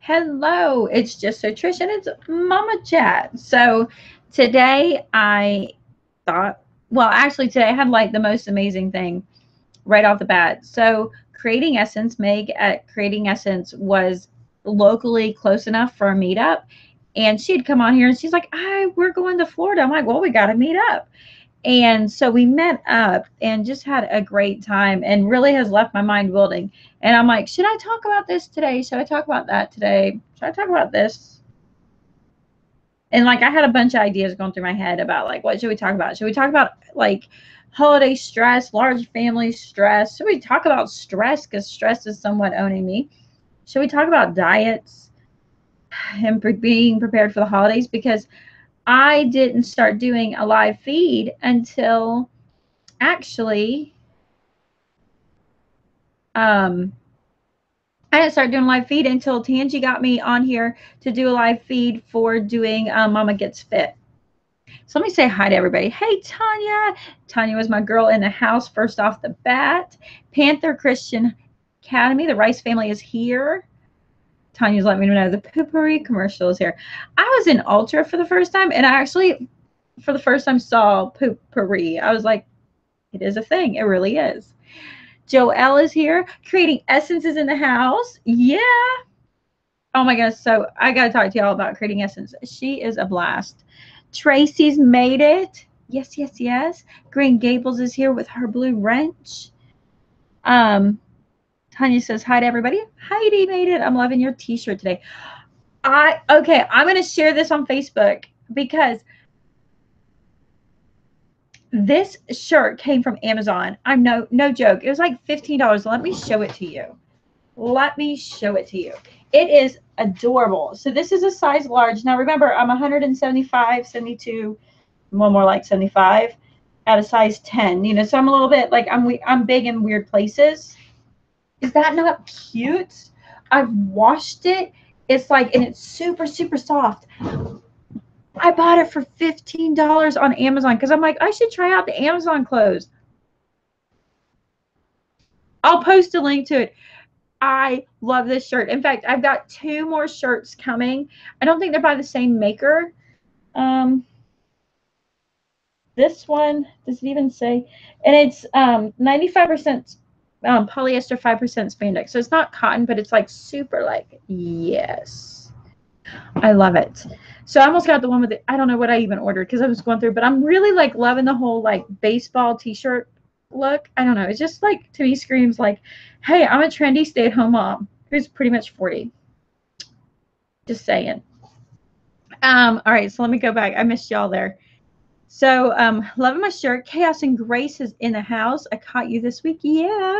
Hello, it's just so Trish and it's Mama Chat. So today I thought, well, actually today I had like the most amazing thing right off the bat. So Creating Essence, Meg at Creating Essence was locally close enough for a meetup. And she'd come on here and she's like, we're going to Florida. I'm like, well, we got to meet up. And so we met up and just had a great time and really has left my mind building. And I'm like, should I talk about this today? Should I talk about that today? Should I talk about this? And like I had a bunch of ideas going through my head about like what should we talk about? Should we talk about like holiday stress, large family stress? Should we talk about stress? Because stress is somewhat owning me. Should we talk about diets and being prepared for the holidays? Because I didn't start doing a live feed until actually I didn't start doing live feed until Tangi got me on here to do a live feed for doing Mama Gets Fit. So let me say hi to everybody. Hey, Tanya. Tanya was my girl in the house first off the bat. Panther Christian Academy. The Rice family is here. Tanya's letting me know the Poopery commercial is here. I was in Ultra for the first time, and I actually, for the first time, saw Poopery. I was like, it is a thing. It really is. Joelle is here. Creating Essences in the house. Yeah. Oh my gosh. So I got to talk to y'all about Creating Essence. She is a blast. Tracy's made it. Yes, yes, yes. Green Gables is here with her blue wrench. Tanya says hi to everybody. Heidi made it. I'm loving your t-shirt today. Okay, I'm going to share this on Facebook because this shirt came from Amazon. I'm no joke. It was like $15. Let me show it to you. Let me show it to you. It is adorable. So this is a size large. Now remember, I'm 175, 72, well, more like 75 at a size 10. You know, so I'm a little bit like I'm big in weird places. Is that not cute? I've washed it. It's like, and it's super, super soft. I bought it for $15 on Amazon because I'm like, I should try out the Amazon clothes. I'll post a link to it. I love this shirt. In fact, I've got 2 more shirts coming. I don't think they're by the same maker. This one, does it even say? And it's 95% polyester, 5% spandex. So it's not cotton, but it's like super like, yes. I love it. So I almost got the one with it. I don't know what I even ordered because I was going through, but I'm really like loving the whole like baseball t-shirt look. I don't know. It's just like, to me, screams like, hey, I'm a trendy stay-at-home mom who's pretty much 40. Just saying. All right, so let me go back. I missed y'all there. So loving my shirt. Chaos and Grace is in the house. I caught you this week. Yeah.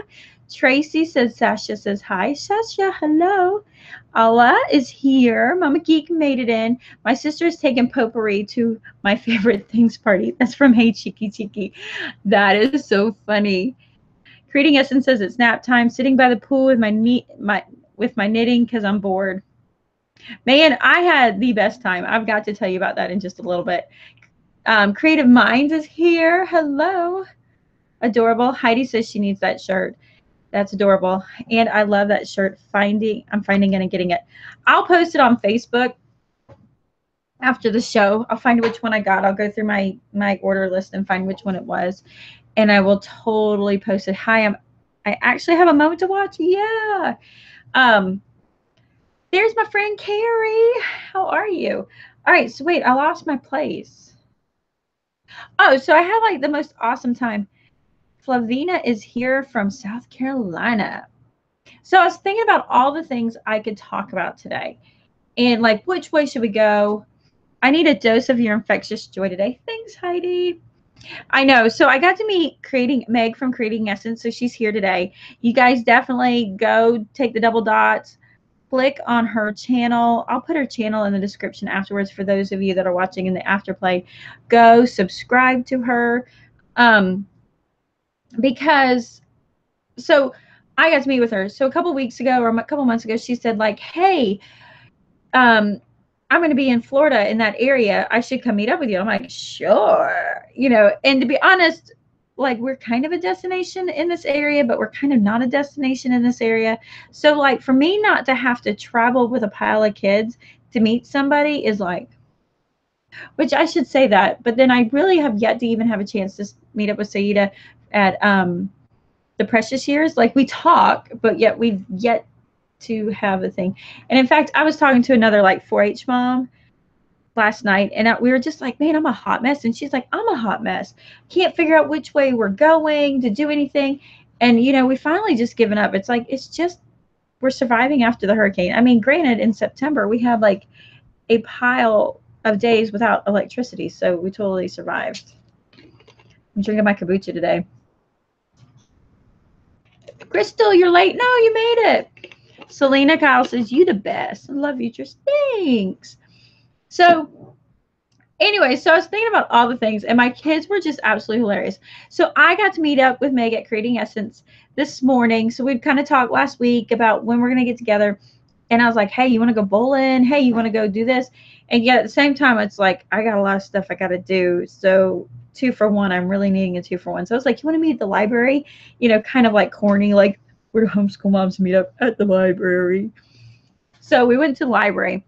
Tracy says, Sasha says hi. Sasha, hello. Allah is here. Mama Geek made it in. My sister is taking potpourri to my favorite things party. That's from Hey Cheeky Cheeky. That is so funny. Creating Essence says it's nap time. Sitting by the pool with my knitting because I'm bored. Man, I had the best time. I've got to tell you about that in just a little bit. Creative Minds is here. Hello. Adorable. Heidi says she needs that shirt. That's adorable. And I love that shirt. I'm finding it and getting it. I'll post it on Facebook after the show. I'll find which one I got. I'll go through my order list and find which one it was. And I will totally post it. Hi, I actually have a moment to watch. Yeah. There's my friend Carrie. How are you? All right. So wait, I lost my place. Oh, so I had like the most awesome time. Flavina is here from South Carolina. So I was thinking about all the things I could talk about today. And like, which way should we go? I need a dose of your infectious joy today. Thanks, Heidi. I know. So I got to meet Meg from Creating Essence. So she's here today. You guys definitely go take the double dots. Click on her channel. I'll put her channel in the description afterwards for those of you that are watching in the afterplay. Go subscribe to her. Because so I got to meet with her. So a couple weeks ago or a couple months ago, she said like, hey, I'm going to be in Florida in that area. I should come meet up with you. I'm like, sure. You know, and to be honest, like we're kind of a destination in this area, but we're kind of not a destination in this area. So like for me not to have to travel with a pile of kids to meet somebody is like, which I should say that, but then I really have yet to even have a chance to meet up with Saida at the Precious Years. Like we talk, but yet we've yet to have a thing. And in fact, I was talking to another like 4-H mom last night, and we were just like, man, I'm a hot mess. And she's like, I'm a hot mess. Can't figure out which way we're going to do anything. And, we finally just given up. It's like, it's just, we're surviving after the hurricane. I mean, granted, in September, we had like a pile of days without electricity. So we totally survived. I'm drinking my kombucha today. Crystal, you're late. No, you made it. Selena Kyle says, you the best. I love you, Tris. Thanks. So anyway, so I was thinking about all the things, and my kids were just absolutely hilarious. So I got to meet up with Meg at Creating Essence this morning. So we'd kind of talked last week about when we're going to get together. And I was like, hey, you want to go bowling? Hey, you want to go do this? And yet at the same time, it's like, I got a lot of stuff I got to do. So 2 for 1, I'm really needing a 2 for 1. So I was like, you want to meet at the library? Kind of like corny, like we're homeschool moms meet up at the library. So we went to the library.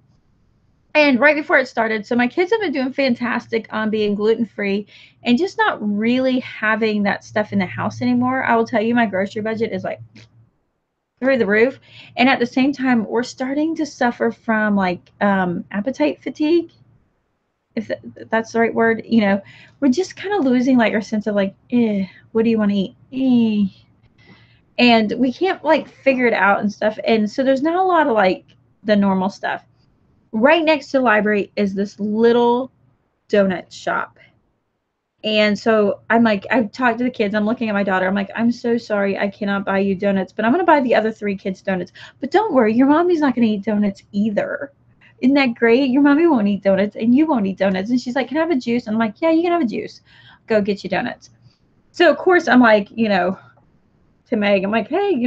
And right before it started, so my kids have been doing fantastic on being gluten-free and just not really having that stuff in the house anymore. I will tell you, my grocery budget is like through the roof. And at the same time, we're starting to suffer from like appetite fatigue, if that's the right word. We're just kind of losing like our sense of like, what do you want to eat? And we can't like figure it out and stuff. And so there's not a lot of like the normal stuff. Right next to the library is this little donut shop. And so I'm like, I've talked to the kids. I'm looking at my daughter. I'm like, I'm so sorry I cannot buy you donuts, but I'm going to buy the other 3 kids donuts. But don't worry, your mommy's not going to eat donuts either. Isn't that great? Your mommy won't eat donuts and you won't eat donuts. And she's like, can I have a juice? And I'm like, yeah, you can have a juice. Go get you donuts. So, of course, I'm like, to Meg, I'm like, hey,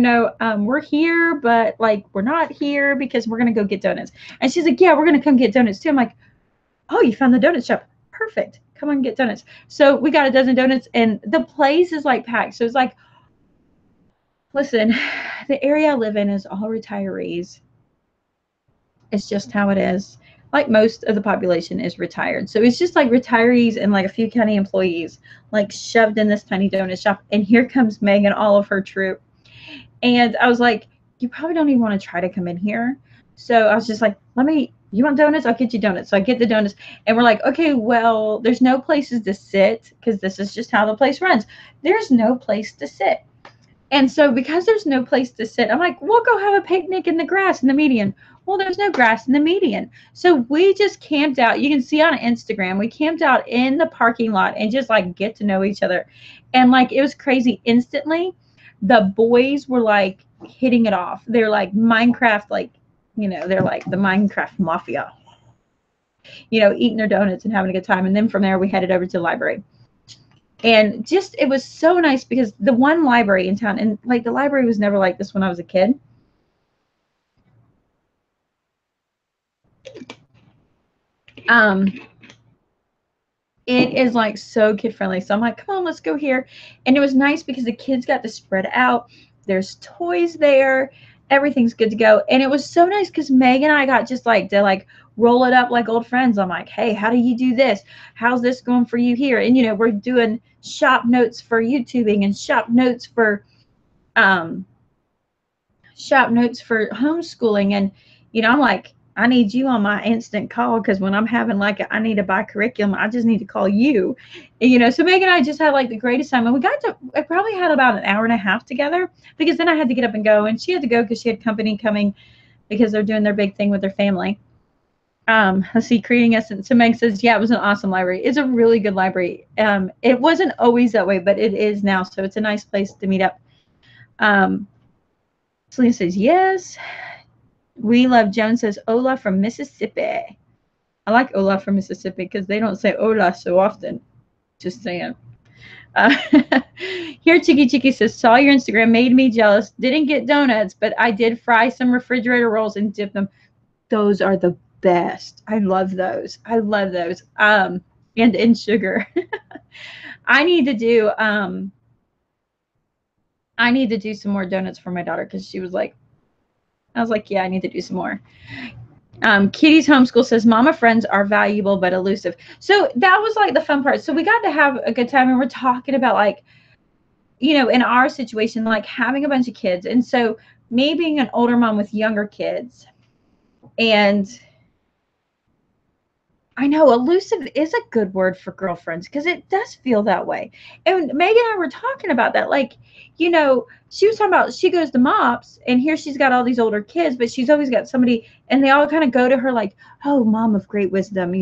we're here, but like, we're not here because we're going to go get donuts. And she's like, yeah, we're going to come get donuts too. I'm like, oh, you found the donut shop. Perfect. Come on and get donuts. So we got a dozen donuts and the place is like packed. So it's like, listen, the area I live in is all retirees. It's just how it is. Like most of the population is retired. So it's just like retirees and like a few county employees like shoved in this tiny donut shop. And here comes Meg and all of her troop. And I was like, you probably don't even want to try to come in here. So I was just like, you want donuts? I'll get you donuts. So I get the donuts and we're like, okay, well, there's no places to sit because this is just how the place runs. There's no place to sit. And so because there's no place to sit, I'm like, we'll go have a picnic in the grass in the median. Well, there's no grass in the median. So we just camped out. You can see on Instagram, we camped out in the parking lot and just like get to know each other. And like, it was crazy. Instantly, the boys were like hitting it off. They're like Minecraft, like, they're like the Minecraft mafia, eating their donuts and having a good time. And then from there, we headed over to the library. And just, it was so nice because the one library in town, and like the library was never like this when I was a kid. It is like so kid friendly. So I'm like, come on, let's go here. And it was nice because the kids got to spread out. There's toys there. Everything's good to go. And it was so nice because Meg and I got just like to like roll it up like old friends. I'm like, hey, how do you do this? How's this going for you here? And we're doing shop notes for YouTubing and shop notes for homeschooling. And I'm like, I need you on my instant call because when I'm having like I need to buy curriculum, I just need to call you. And, so Meg and I just had like the greatest time. And I probably had about an hour and a half together because then I had to get up and go. And she had to go because she had company coming because they're doing their big thing with their family. Let's see, Creating Essence. So Meg says, yeah, it was an awesome library. It's a really good library. It wasn't always that way, but it is now. So it's a nice place to meet up. Selena says, yes. We Love Jones says, hola from Mississippi. I like hola from Mississippi because they don't say hola so often. Just saying. Here, Chicky says, saw your Instagram, made me jealous. Didn't get donuts, but I did fry some refrigerator rolls and dip them. Those are the best. I love those. and in sugar. I need to do some more donuts for my daughter because she was like, I was like, yeah, I need to do some more. Kitty's homeschool says mama friends are valuable but elusive. So that was like the fun part. So we got to have a good time, and we're talking about like, in our situation, like having a bunch of kids. And so me being an older mom with younger kids, and I know elusive is a good word for girlfriends because it does feel that way. And Megan and I were talking about that. Like, she was talking about she goes to MOPS, and here she's got all these older kids, but she's always got somebody, and they all kind of go to her like, oh, mom of great wisdom,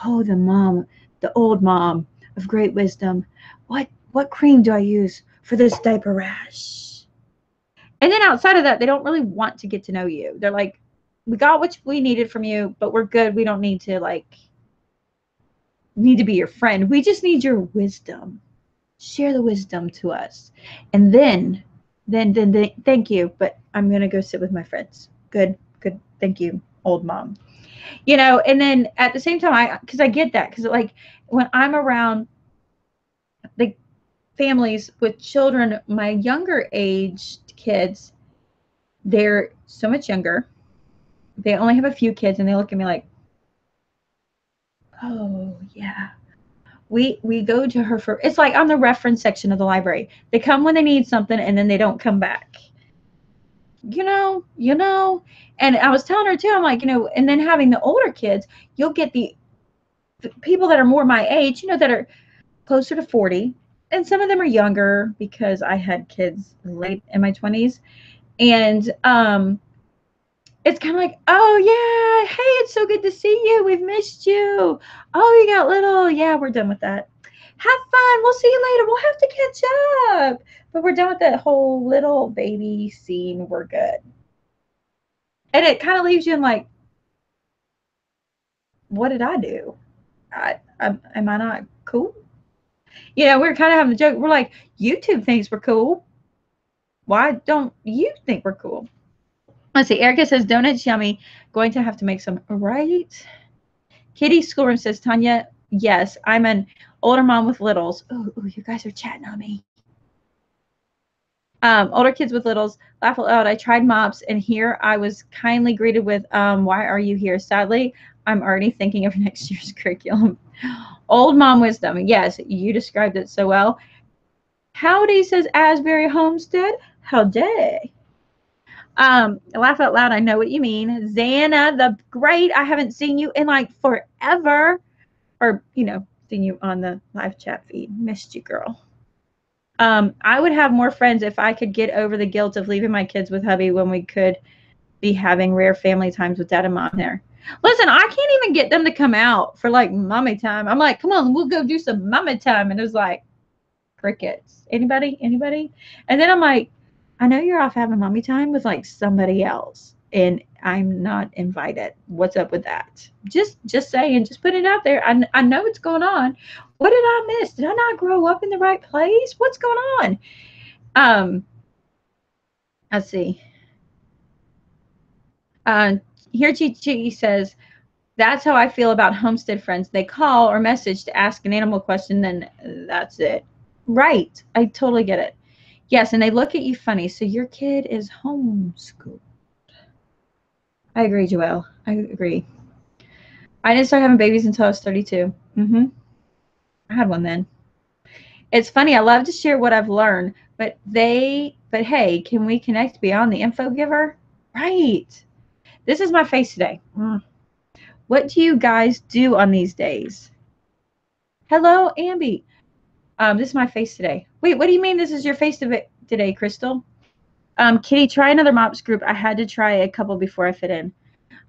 oh, the old mom of great wisdom. What cream do I use for this diaper rash? And then outside of that, they don't really want to get to know you. They're like, we got what we needed from you, but we're good. We don't need to be your friend. We just need your wisdom. Share the wisdom to us. And then thank you, but I'm going to go sit with my friends. Good. Thank you, old mom. And then at the same time, because I get that, because like when I'm around the families with children, my younger aged kids, they're so much younger. They only have a few kids, and they look at me like, oh yeah, we go to her for, it's like on the reference section of the library. They come when they need something, and then they don't come back. And I was telling her too, I'm like, and then having the older kids, you'll get the people that are more my age, that are closer to 40, and some of them are younger because I had kids late in my 20s. And it's kind of like, oh yeah, hey, it's so good to see you. We've missed you. Oh, you got little. Yeah, we're done with that. Have fun. We'll see you later. We'll have to catch up. But we're done with that whole little baby scene. We're good. And it kind of leaves you in like, what did I do? Am I not cool? We're kind of having the joke. We're like, YouTube thinks we're cool. Why don't you think we're cool? Let's see. Erica says, donuts yummy. Going to have to make some. Right? Kitty's schoolroom says, Tanya, yes, I'm an older mom with littles. Oh, you guys are chatting on me. Older kids with littles, laugh out loud. I tried MOPS, and here I was kindly greeted with, why are you here? Sadly, I'm already thinking of next year's curriculum. Old mom wisdom. Yes, you described it so well. Howdy, says Asbury Homestead. Howdy. Laugh out loud. I know what you mean. Xana, the great. I haven't seen you in like forever. Or, seen you on the live chat feed. Missed you, girl. I would have more friends if I could get over the guilt of leaving my kids with hubby when we could be having rare family times with dad and mom there. Listen, I can't even get them to come out for like mommy time. I'm like, come on, we'll go do some mommy time. And it was like, crickets. Anybody? And then I'm like, I know you're off having mommy time with like somebody else, and I'm not invited. What's up with that? Just saying, just put it out there. I know what's going on. What did I miss? Did I not grow up in the right place? What's going on? Let's see. Here Chi says, that's how I feel about homestead friends. They call or message to ask an animal question, then that's it. Right. I totally get it. Yes, and they look at you funny. So your kid is homeschooled. I agree, Joelle. I agree. I didn't start having babies until I was 32. I had one then. It's funny. I love to share what I've learned, but hey, can we connect beyond the info giver? Right. This is my face today. What do you guys do on these days? Hello, Ambi. This is my face today. Wait, what do you mean this is your face today, Crystal? Kitty, try another MOPS group. I had to try a couple before I fit in.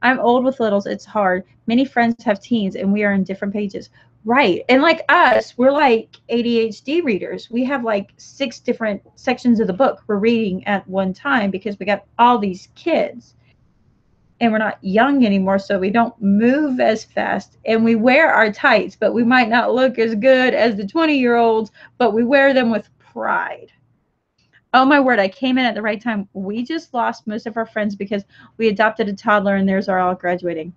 I'm old with littles. It's hard. Many friends have teens, and we are in different pages. Right. And like us, we're like ADHD readers. We have like 6 different sections of the book we're reading at one time because we got all these kids. And we're not young anymore, so we don't move as fast. And we wear our tights, but we might not look as good as the 20-year-olds, but we wear them with pride. Oh, my word, I came in at the right time. We just lost most of our friends because we adopted a toddler, and theirs are all graduating.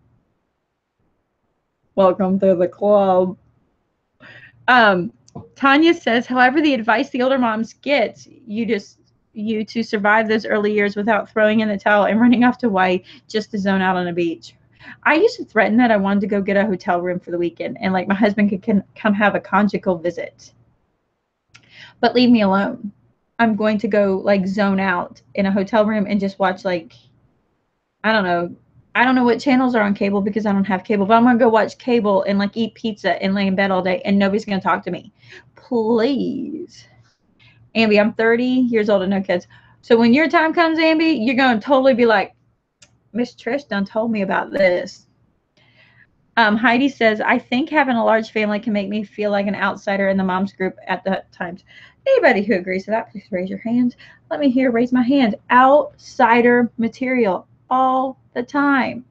Welcome to the club. Tanya says, however, the advice the older moms get, you to survive those early years without throwing in the towel and running off to Hawaii just to zone out on a beach. I used to threaten that I wanted to go get a hotel room for the weekend and like my husband could come have a conjugal visit. But leave me alone. I'm going to go like zone out in a hotel room and just watch like, I don't know. I don't know what channels are on cable because I don't have cable, but I'm going to go watch cable and like eat pizza and lay in bed all day and nobody's going to talk to me. Please. Ambi, I'm 30 years old and no kids. So when your time comes, Ambi, you're going to totally be like, Miss Trish done told me about this. Heidi says, I think having a large family can make me feel like an outsider in the mom's group at the times. Anybody who agrees to that, please raise your hand. Let me hear, raise my hand. Outsider material all the time.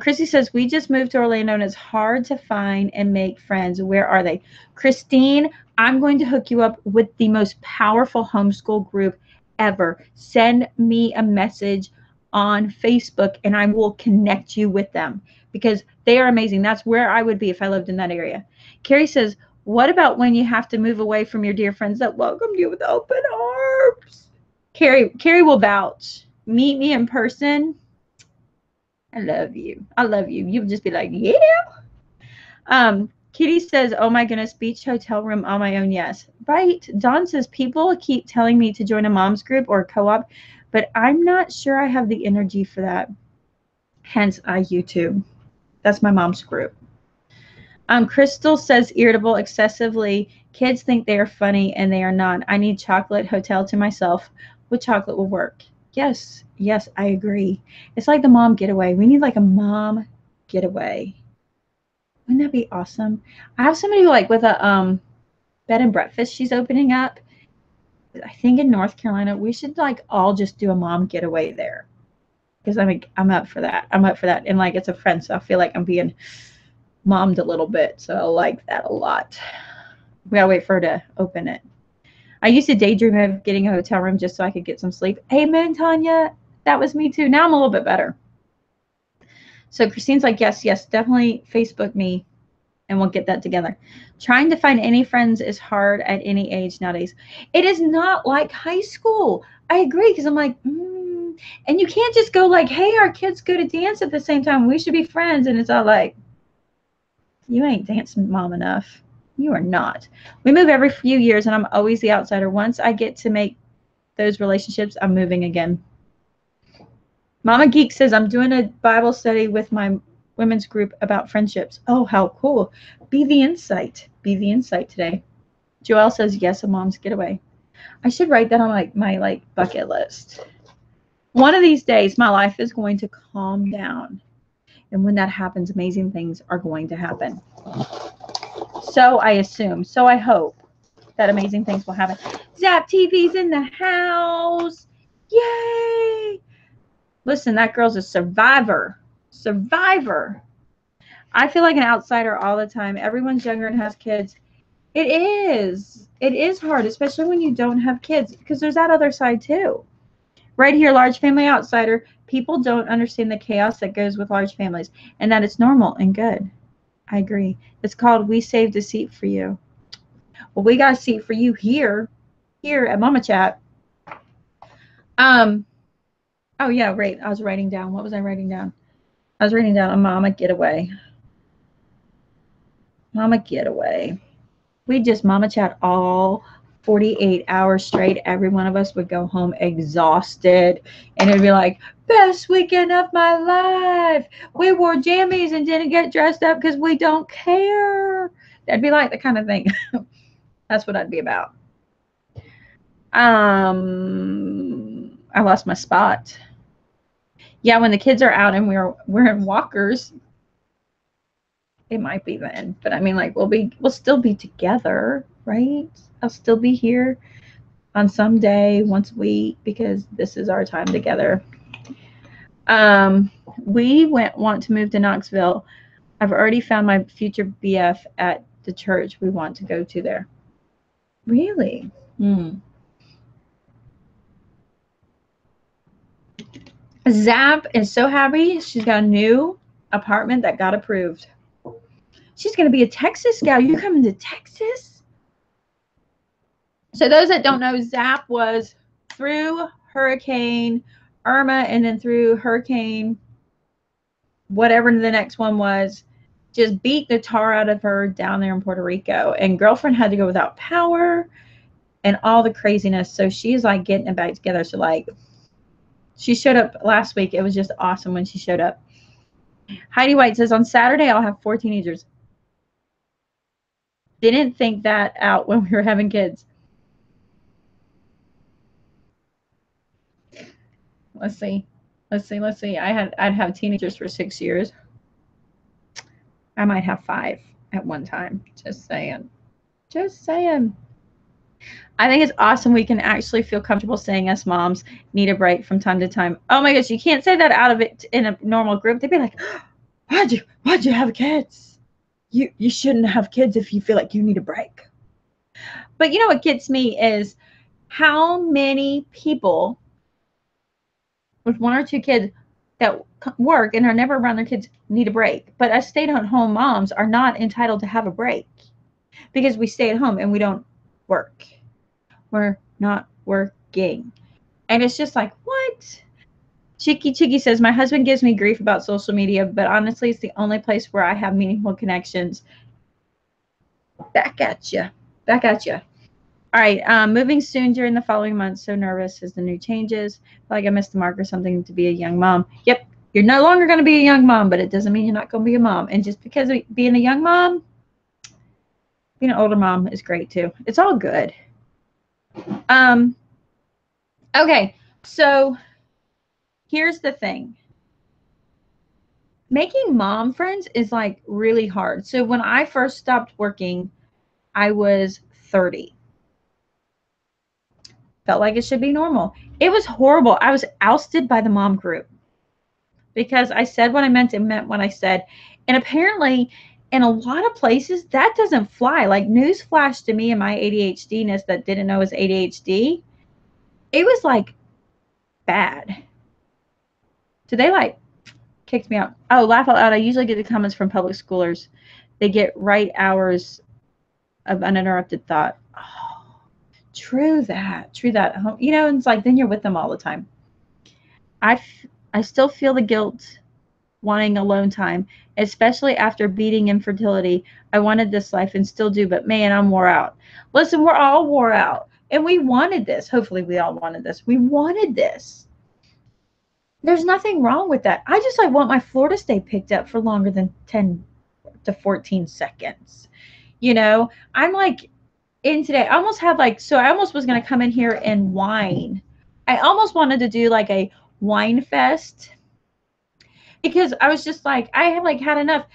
Chrissy says, we just moved to Orlando and it's hard to find and make friends. Where are they? Christine, I'm going to hook you up with the most powerful homeschool group ever. Send me a message on Facebook and I will connect you with them because they are amazing. That's where I would be if I lived in that area. Carrie says, what about when you have to move away from your dear friends that welcomed you with open arms? Carrie will vouch. Meet me in person. I love you. I love you. You'll just be like, yeah. Kitty says, oh my goodness, beach hotel room on my own. Yes. Right. Dawn says, people keep telling me to join a mom's group or a co-op, but I'm not sure I have the energy for that. Hence, YouTube. That's my mom's group. Crystal says, irritable, excessively. Kids think they are funny and they are not. I need chocolate hotel to myself. What chocolate will work? Yes, I agree. It's like the mom getaway. We need like a mom getaway. Wouldn't that be awesome? I have somebody like with a bed and breakfast she's opening up. I think in North Carolina. We should like all just do a mom getaway there. Because I'm up for that. I'm up for that. And like it's a friend, so I feel like I'm being mommed a little bit. So I like that a lot. We gotta wait for her to open it. I used to daydream of getting a hotel room just so I could get some sleep. Amen, Tanya. That was me too. Now I'm a little bit better. So Christine's like, yes, definitely Facebook me and we'll get that together. Trying to find any friends is hard at any age nowadays. It is not like high school. I agree because I'm like, and you can't just go like, hey, our kids go to dance at the same time. We should be friends. And it's all like, you ain't dancing mom enough. You are not. We move every few years and I'm always the outsider. Once I get to make those relationships, I'm moving again. Mama Geek says, I'm doing a Bible study with my women's group about friendships. Oh, how cool. Be the insight. Be the insight today. Joelle says, yes, a mom's getaway. I should write that on my bucket list. One of these days, my life is going to calm down. And when that happens, amazing things are going to happen. So I assume, so I hope that amazing things will happen. Zap TV's in the house. Yay. Listen, that girl's a survivor. Survivor. I feel like an outsider all the time. Everyone's younger and has kids. It is. It is hard, especially when you don't have kids, because there's that other side too. Right here, large family outsider. People don't understand the chaos that goes with large families and that it's normal and good. I agree. It's called We Saved a Seat for You. Well, we got a seat for you here at Mama Chat. Oh, yeah, right. I was writing down. What was I writing down? I was writing down a mama getaway. Mama getaway. We just mama chat all 48 hours straight. Every one of us would go home exhausted. And it'd be like, best weekend of my life. We wore jammies and didn't get dressed up because we don't care. That'd be like the kind of thing. That's what I'd be about. I lost my spot. Yeah, when the kids are out and we're in walkers, it might be then. But I mean, like we'll still be together, right? I'll still be here on some day once a week because this is our time together. We want to move to Knoxville. I've already found my future BF at the church we want to go to there. Really? Zap is so happy she's got a new apartment that got approved. She's going to be a Texas gal. You coming to Texas? So those that don't know, Zap was through Hurricane Irma and then through Hurricane whatever the next one was, just beat the tar out of her down there in Puerto Rico. And girlfriend had to go without power and all the craziness. So she's like getting it back together. So like she showed up last week. It was just awesome when she showed up. Heidi White says, on Saturday, I'll have 4 teenagers. Didn't think that out when we were having kids. Let's see. I'd have teenagers for 6 years. I might have 5 at one time. Just saying. I think it's awesome we can actually feel comfortable saying us moms need a break from time to time. Oh my gosh, you can't say that out of it in a normal group. They'd be like, why'd you have kids? You shouldn't have kids if you feel like you need a break. But you know what gets me is how many people with 1 or 2 kids that work and are never around their kids need a break. But us stay-at-home moms are not entitled to have a break because we stay at home and we don't work. We're not working. And it's just like, what? Chicky says, my husband gives me grief about social media, but honestly, it's the only place where I have meaningful connections. Back at you. All right, moving soon during the following months. So nervous as the new changes. Feel like I missed the mark or something to be a young mom. Yep, you're no longer going to be a young mom, but it doesn't mean you're not going to be a mom. And just because of being a young mom, being an older mom is great too. It's all good. Okay, so here's the thing. Making mom friends is like really hard. So when I first stopped working, I was 30. Felt like it should be normal. It was horrible. I was ousted by the mom group because I said what I meant and meant what I said. And apparently in a lot of places that doesn't fly. Like newsflash to me and my ADHD-ness that didn't know it was ADHD. It was like bad. So they like kicked me out. Oh, laugh out loud. I usually get the comments from public schoolers. They get right hours of uninterrupted thought. Oh, true that. You know, it's like then you're with them all the time. I still feel the guilt wanting alone time, especially after beating infertility. I wanted this life and still do, but man, I'm wore out. Listen, we're all wore out. And we wanted this. Hopefully we all wanted this. We wanted this. There's nothing wrong with that. I just want my floor to stay picked up for longer than 10 to 14 seconds. You know, I'm like in today. I almost had so I almost was going to come in here and whine. I almost wanted to do like a wine fest because I was just like, I have had enough.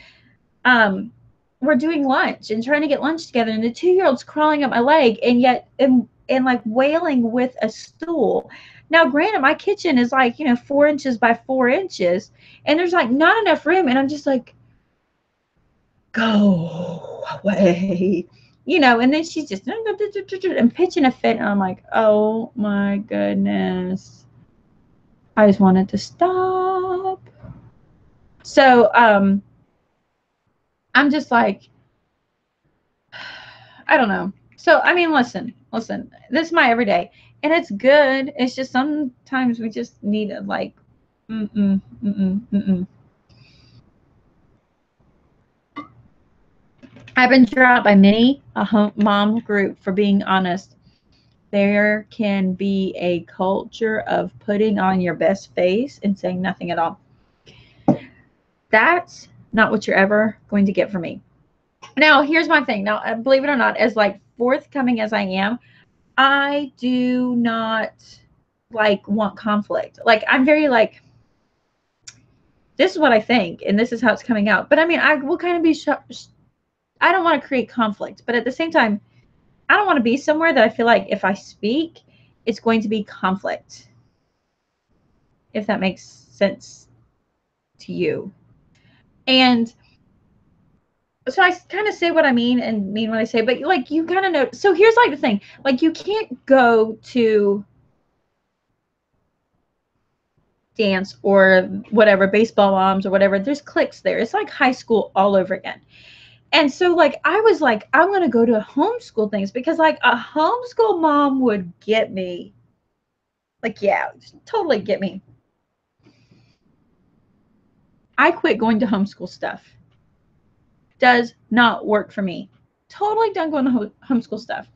We're doing lunch and trying to get lunch together and the 2-year-old's crawling up my leg and yet and like wailing with a stool. Now, granted, my kitchen is 4 inches by 4 inches, and there's not enough room, and I'm just like, go away, and then she's just and pitching a fit, and I'm like, oh my goodness. I just wanted to stop. So, I'm just like, I don't know. So, I mean, listen, this is my everyday. And it's good. It's just sometimes we just need to I've been dropped by many a mom group for being honest. There can be a culture of putting on your best face and saying nothing at all. That's not what you're ever going to get from me. Now, here's my thing. Now, believe it or not, as forthcoming as I am, I do not want conflict. I'm very this is what I think and this is how it's coming out. But I mean, I will kind of be I don't want to create conflict, but at the same time, I don't want to be somewhere that I feel like if I speak, it's going to be conflict. If that makes sense to you. And so I kind of say what I mean and mean what I say, but you kind of know. So here's the thing, you can't go to dance or whatever, baseball moms or whatever. There's cliques there. It's like high school all over again. And so like I was like, I'm gonna go to homeschool things because like a homeschool mom would get me. Like, yeah, totally get me. I quit going to homeschool stuff. Does not work for me. Totally done going to homeschool stuff.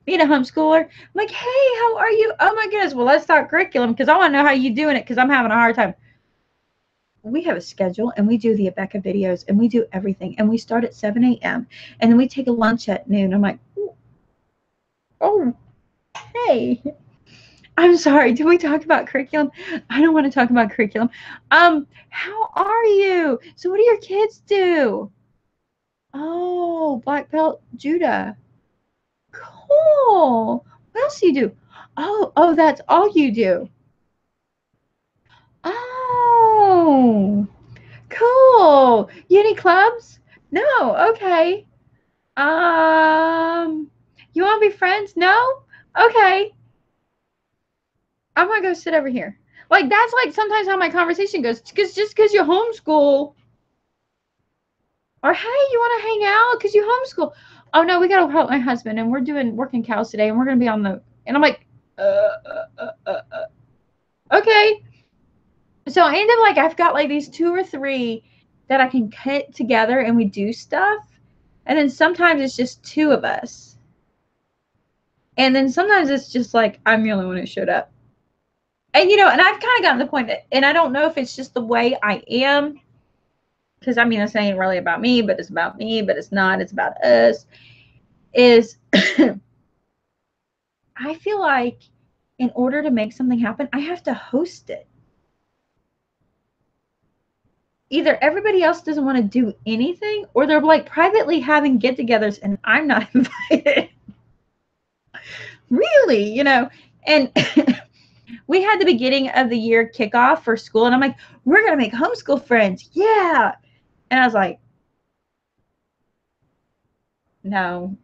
Being a homeschooler, I'm like, hey, how are you? Oh my goodness. Well, let's talk curriculum because I want to know how you doing it because I'm having a hard time. We have a schedule and we do the Abeka videos and we do everything. And we start at 7 a.m. and then we take a lunch at noon. I'm like, oh, hey, I'm sorry. Did we talk about curriculum? I don't want to talk about curriculum. How are you? So what do your kids do? Oh, black belt judo. Cool. What else do you do? Oh, that's all you do. Oh, cool. You any clubs? No. Okay. You want to be friends? No. Okay. I'm gonna go sit over here. Like that's like sometimes how my conversation goes. Because just because you homeschool, or hey, you want to hang out because you homeschool. Oh no, we gotta help my husband, and we're doing working cows today, and we're gonna be on the. And I'm like, okay. So I end up like I've got like these 2 or 3 that I can get together, and we do stuff, and then sometimes it's just 2 of us, and then sometimes it's just like I'm the only one who showed up. And you know, and I've kind of gotten to the point that, and I don't know if it's just the way I am, because I mean, it's ain't really about me, but it's about me, but it's not, it's about us, is I feel like in order to make something happen, I have to host it. Either everybody else doesn't want to do anything, or they're like privately having get-togethers and I'm not invited. Really, you know, and we had the beginning of the year kickoff for school, and I'm like, we're going to make homeschool friends. Yeah. And I was like, no,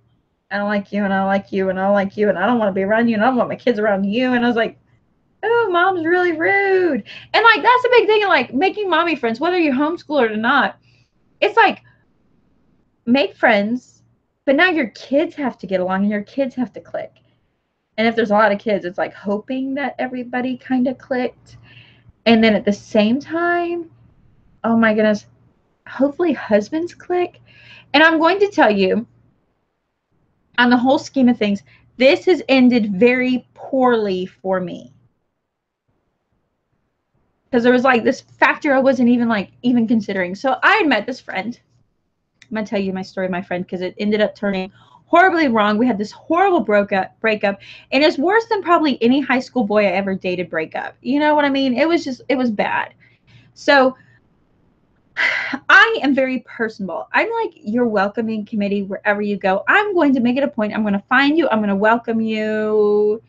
I don't like you, and I don't like you, and I don't like you, and I don't want to be around you, and I don't want my kids around you. And I was like, oh, mom's really rude. And like, that's a big thing in like making mommy friends, whether you're homeschooled or not. It's like, make friends, but now your kids have to get along and your kids have to click. And if there's a lot of kids, it's like hoping that everybody kind of clicked. And then at the same time, oh my goodness, hopefully husbands click. And I'm going to tell you, on the whole scheme of things, this has ended very poorly for me. Because there was like this factor I wasn't even considering. So I had met this friend. I'm going to tell you my story, my friend, because it ended up turning horribly wrong. We had this horrible breakup, and it's worse than probably any high school boy I ever dated breakup. You know what I mean? It was bad. So I am very personable. I'm like your welcoming committee wherever you go. I'm going to make it a point. I'm going to find you. I'm going to welcome you.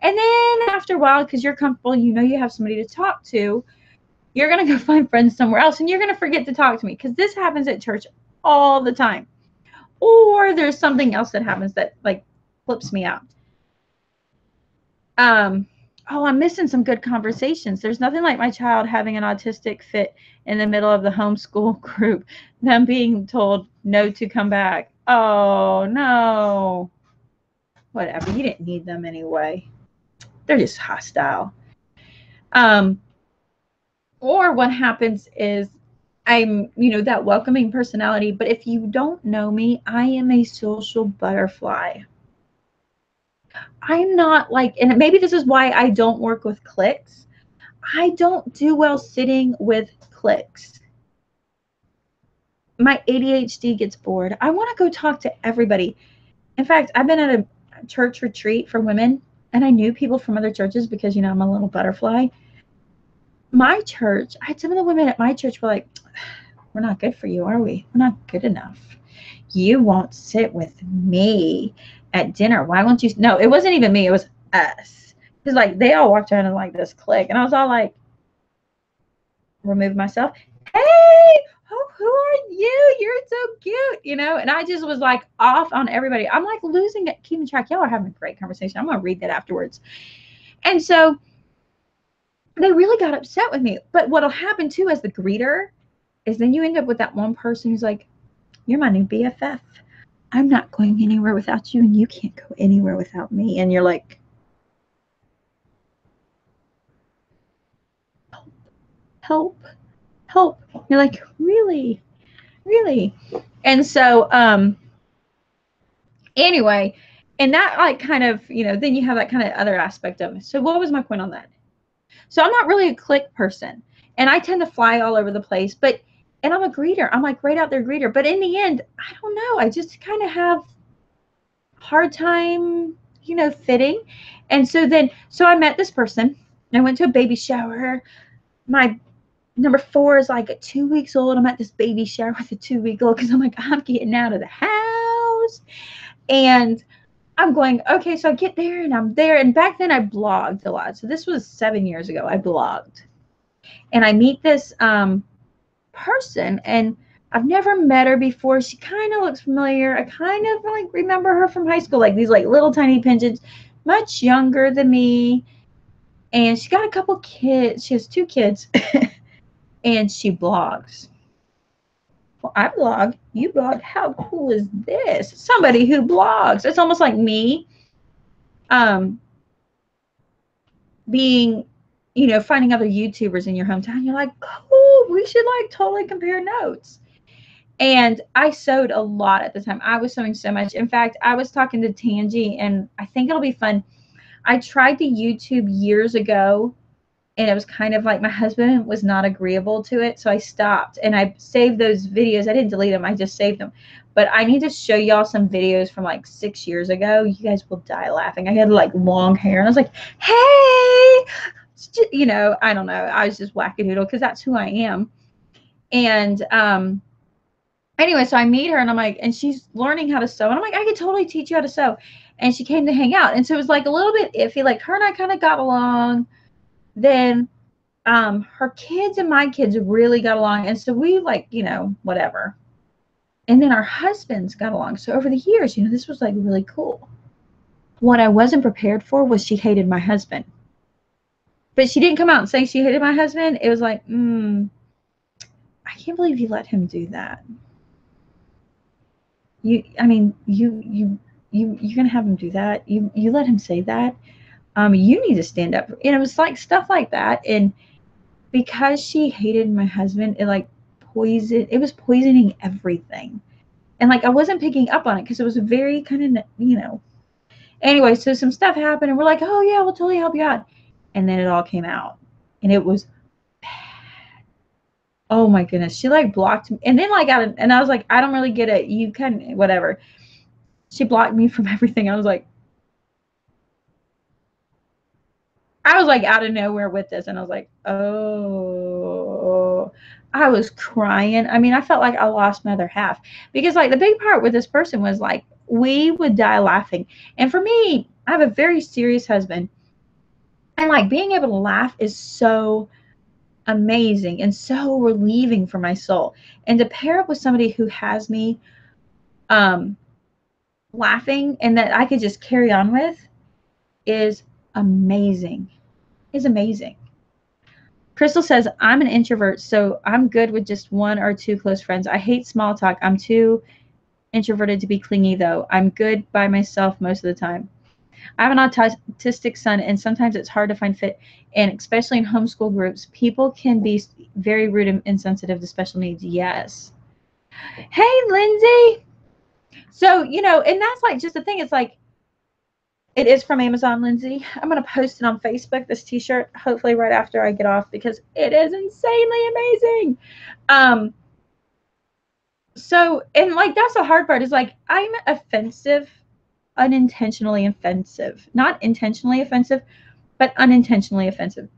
And then after a while, because you're comfortable, you know you have somebody to talk to, you're going to go find friends somewhere else, and you're going to forget to talk to me, because this happens at church all the time. Or there's something else that happens that like flips me out. I'm missing some good conversations. There's nothing like my child having an autistic fit in the middle of the homeschool group, them being told no to come back. Oh no. Whatever. You didn't need them anyway. They're just hostile. Or what happens is I'm, that welcoming personality, but if you don't know me, I am a social butterfly. I'm not like, and maybe this is why I don't work with cliques. I don't do well sitting with cliques. My ADHD gets bored. I want to go talk to everybody. In fact, I've been at a church retreat for women, and I knew people from other churches because, I'm a little butterfly. My church, some of the women at my church were like, we're not good for you, are we? We're not good enough. You won't sit with me at dinner. Why won't you? No, it wasn't even me. It was us. Because like they all walked around in like this clique, and I was all like, remove myself. Hey, who are you? You're so cute, And I just was like off on everybody. I'm like losing it, keeping track. Y'all are having a great conversation. I'm gonna read that afterwards. And so they really got upset with me. But what'll happen too as the greeter is then you end up with that one person who's like, You're my new BFF. I'm not going anywhere without you, and you can't go anywhere without me. And you're like, help, help. You're like, really? Really? And so, anyway, and that like kind of, then you have that kind of other aspect of it. So what was my point on that? So I'm not really a clique person, and I tend to fly all over the place, and I'm a greeter. I'm like right out there greeter. But in the end, I don't know. I just kind of have hard time, fitting. And so I met this person. I went to a baby shower. My number 4 is like 2 weeks old. I'm at this baby shower with a 2-week-old because I'm like, I'm getting out of the house. And I'm going, okay, so I get there and I'm there. And back then I blogged a lot. So this was 7 years ago. I blogged. And I meet this person, and I've never met her before. She kind of looks familiar. I kind of like remember her from high school, like these like little tiny pigeons, much younger than me. And she got a couple kids. She has 2 kids. And she blogs. Well, I blog. You blog. How cool is this? Somebody who blogs. It's almost like me being, finding other YouTubers in your hometown. You're like, cool, we should like totally compare notes. And I sewed a lot at the time. I was sewing so much. In fact, I was talking to Tangi, and I think it'll be fun. I tried to YouTube years ago, and it was kind of like my husband was not agreeable to it. So I stopped, and I saved those videos. I didn't delete them. I just saved them. But I need to show y'all some videos from like 6 years ago. You guys will die laughing. I had like long hair, and I was like, hey, I don't know. I was just wackadoodle because that's who I am. And anyway, so I meet her, and I'm like, and she's learning how to sew. And I'm like, I could totally teach you how to sew. And she came to hang out. And so it was like a little bit iffy. Like her and I kind of got along. Then her kids and my kids really got along. And so we like, whatever. And then our husbands got along. So over the years, this was like really cool. What I wasn't prepared for was she hated my husband. But she didn't come out and say she hated my husband. It was like, I can't believe you let him do that. You're gonna have him do that. You let him say that. You need to stand up. And it was like stuff like that. And because she hated my husband, it like it was poisoning everything. And like I wasn't picking up on it because it was very kind of, Anyway, so some stuff happened, and we're like, oh yeah, we'll totally help you out. And then it all came out, and it was bad. Oh my goodness, she like blocked me, and then like and I was like, I don't really get it. You can whatever. She blocked me from everything. I was like out of nowhere with this, and I was like, oh, I was crying. I mean, I felt like I lost my other half because like the big part with this person was like we would die laughing. And for me, I have a very serious husband, and like being able to laugh is so amazing and so relieving for my soul. And to pair up with somebody who has me laughing and that I could just carry on with is amazing. Crystal says, I'm an introvert, so I'm good with just 1 or 2 close friends. I hate small talk. I'm too introverted to be clingy, though. I'm good by myself most of the time. I have an autistic son, and sometimes it's hard to find fit, and especially in homeschool groups, people can be very rude and insensitive to special needs. Yes. Hey, Lindsay. So, and that's like just the thing. It's like, it is from Amazon, Lindsay. I'm going to post it on Facebook, this t-shirt, hopefully right after I get off, because it is insanely amazing. So, and like, that's the hard part is like, I'm offensive, unintentionally offensive, not intentionally offensive, but unintentionally offensive.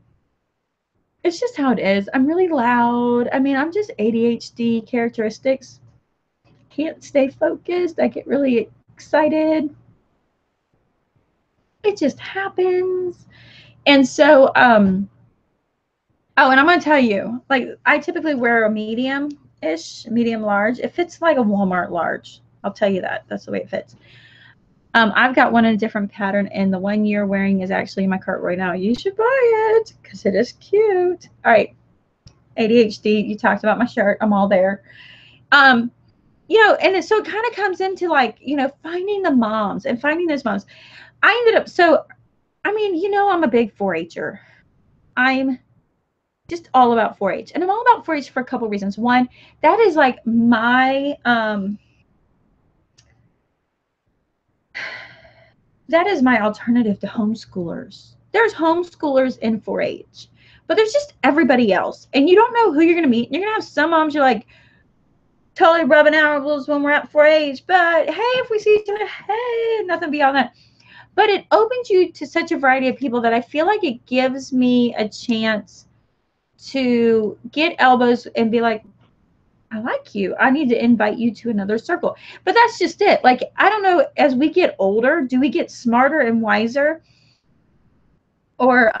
It's just how it is. I'm really loud. I mean, I'm just ADHD characteristics. Can't stay focused. I get really excited. It just happens. And so, oh, and I'm going to tell you, like, I typically wear a medium-ish, medium large. It fits like a Walmart large. I'll tell you that. That's the way it fits. I've got one in a different pattern, and the one you're wearing is actually in my cart right now. You should buy it because it is cute. All right. ADHD, you talked about my shirt. I'm all there. you know, and so it kind of comes into like, you know, finding the moms and finding those moms. I ended up, so, I mean, you know, I'm a big 4-H'er. I'm just all about 4-H. And I'm all about 4-H for a couple reasons. One, that is like my, that is my alternative to homeschoolers. There's homeschoolers in 4-H, but there's just everybody else. And you don't know who you're going to meet. You're going to have some moms you're like totally rubbing elbows when we're at 4-H, but hey, if we see each other, hey, nothing beyond that. But it opens you to such a variety of people that I feel like it gives me a chance to get elbows and be like, I like you. I need to invite you to another circle. But that's just it. Like, I don't know, as we get older, do we get smarter and wiser? Or,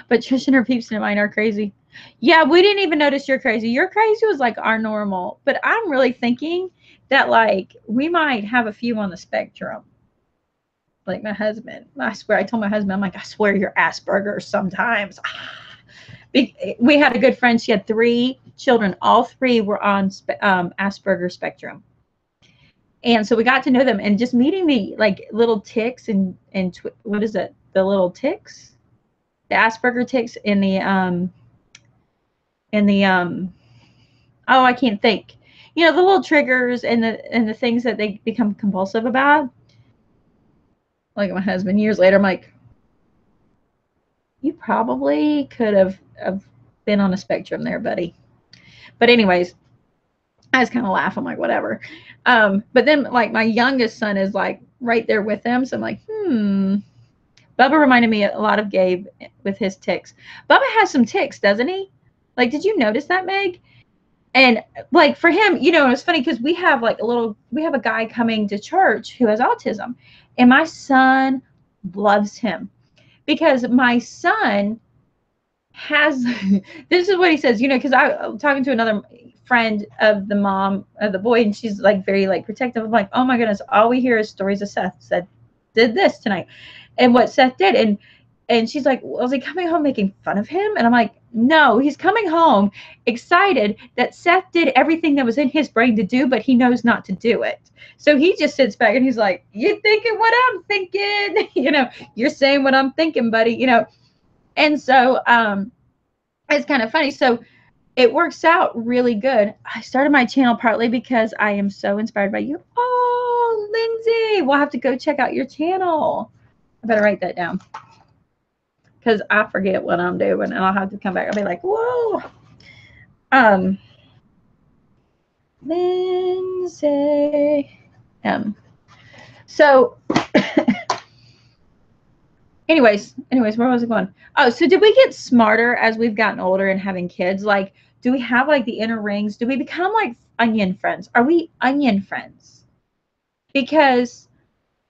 but Trish and her peeps and mine are crazy. Yeah, we didn't even notice you're crazy. Your crazy was like our normal. But I'm really thinking that, like, we might have a few on the spectrum. Like my husband. I swear, I told my husband, I'm like, I swear you're Asperger's sometimes. We had a good friend. She had 3 children. All 3 were on Asperger's spectrum. And so we got to know them, and just meeting the like little ticks and what is it? The little ticks, the Asperger ticks in the oh, I can't think. You know, the little triggers and the things that they become compulsive about. Like my husband years later, I'm like, you probably could have been on a spectrum there, buddy. But anyways, I just kind of laugh. I'm like, whatever. But then like my youngest son is like right there with them. So I'm like, Bubba reminded me a lot of Gabe with his tics. Bubba has some tics, doesn't he? Like, did you notice that, Meg? And like for him, you know, it's funny because we have a guy coming to church who has autism, and my son loves him because my son has, this is what he says, you know, because I'm talking to another friend of the mom of the boy, and she's like very like protective. I'm like, oh my goodness, all we hear is stories of Seth did this tonight and what Seth did. And she's like, was he coming home making fun of him? And I'm like, no, he's coming home excited that Seth did everything that was in his brain to do, but he knows not to do it. So he just sits back and he's like, you thinking what I'm thinking? You know, you're saying what I'm thinking, buddy, you know. And so it's kind of funny. So it works out really good. I started my channel partly because I am so inspired by you. Oh, Lindsay, we'll have to go check out your channel. I better write that down because I forget what I'm doing, and I'll have to come back. I'll be like, whoa. Lindsay. So anyways, where was I going? Oh, so did we get smarter as we've gotten older and having kids? Like, do we have like the inner rings? Do we become like onion friends? Are we onion friends? Because,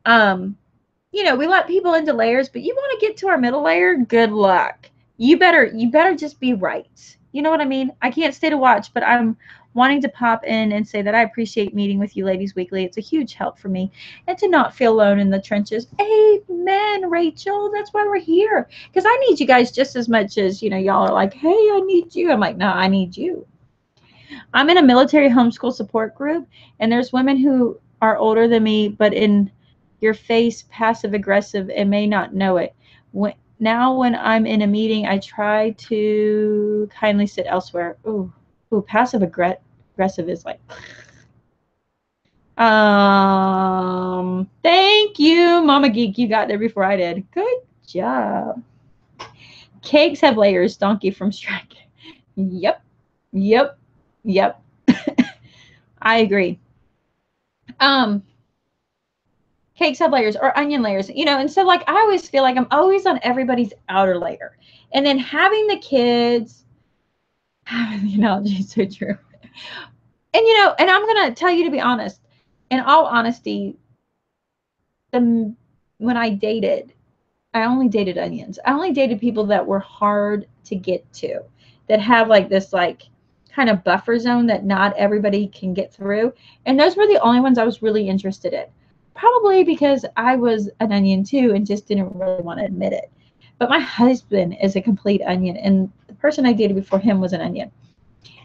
you know, we let people into layers, but you want to get to our middle layer, good luck. You better just be right. You know what I mean? I can't stay to watch, but I'm wanting to pop in and say that I appreciate meeting with you ladies weekly. It's a huge help for me, and to not feel alone in the trenches. Amen, Rachel. That's why we're here, because I need you guys just as much as, you know, y'all are like, hey, I need you. I'm like, no, I need you. I'm in a military homeschool support group, and there's women who are older than me, but in your face, passive aggressive, and may not know it. Now when I'm in a meeting, I try to kindly sit elsewhere. Ooh, passive aggressive is like, thank you, Mama Geek. You got there before I did. Good job. Cakes have layers, Donkey from Shrek. Yep. I agree. Cakes have layers, or onion layers, you know, and so like I always feel like I'm always on everybody's outer layer. And then having the kids, the analogy is so true. And you know, and I'm gonna tell you, to be honest, in all honesty, when I dated, I only dated onions. I only dated people that were hard to get to, that have like this like kind of buffer zone that not everybody can get through. And those were the only ones I was really interested in. Probably because I was an onion too and just didn't really want to admit it. But my husband is a complete onion, and the person I dated before him was an onion.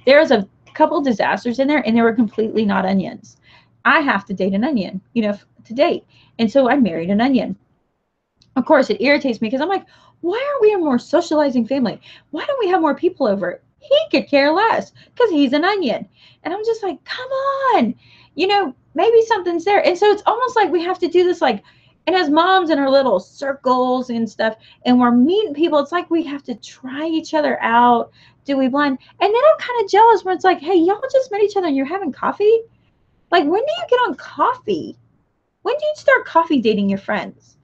There was a couple disasters in there, and they were completely not onions. I have to date an onion, you know, to date. And so I married an onion. Of course, it irritates me because I'm like, why aren't we a more socializing family? Why don't we have more people over? He could care less because he's an onion. And I'm just like, come on, you know, maybe something's there. And so it's almost like we have to do this, like, and as moms in our little circles and stuff, and we're meeting people, it's like we have to try each other out. Do we blend? And then I'm kind of jealous where it's like, hey, y'all just met each other and you're having coffee? Like, when do you get on coffee? When do you start coffee dating your friends?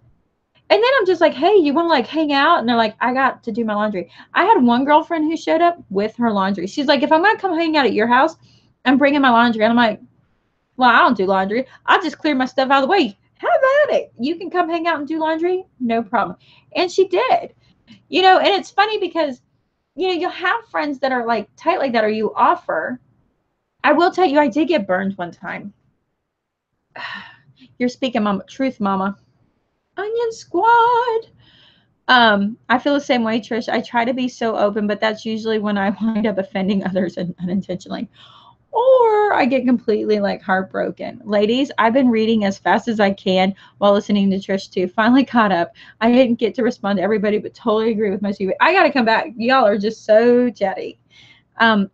And then I'm just like, hey, you want to like hang out? And they're like, I got to do my laundry. I had one girlfriend who showed up with her laundry. She's like, if I'm going to come hang out at your house, I'm bringing my laundry. And I'm like, well, I don't do laundry. I'll just clear my stuff out of the way. How about it? You can come hang out and do laundry? No problem. And she did. You know, and it's funny because, you know, you'll have friends that are like tight like that, or you offer. I will tell you, I did get burned one time. You're speaking mama, truth, mama. Onion squad. I feel the same way, Trish. I try to be so open, but that's usually when I wind up offending others unintentionally. Or I get completely like heartbroken. Ladies, I've been reading as fast as I can while listening to Trish too. Finally caught up. I didn't get to respond to everybody, but totally agree with most of you. I got to come back. Y'all are just so chatty. A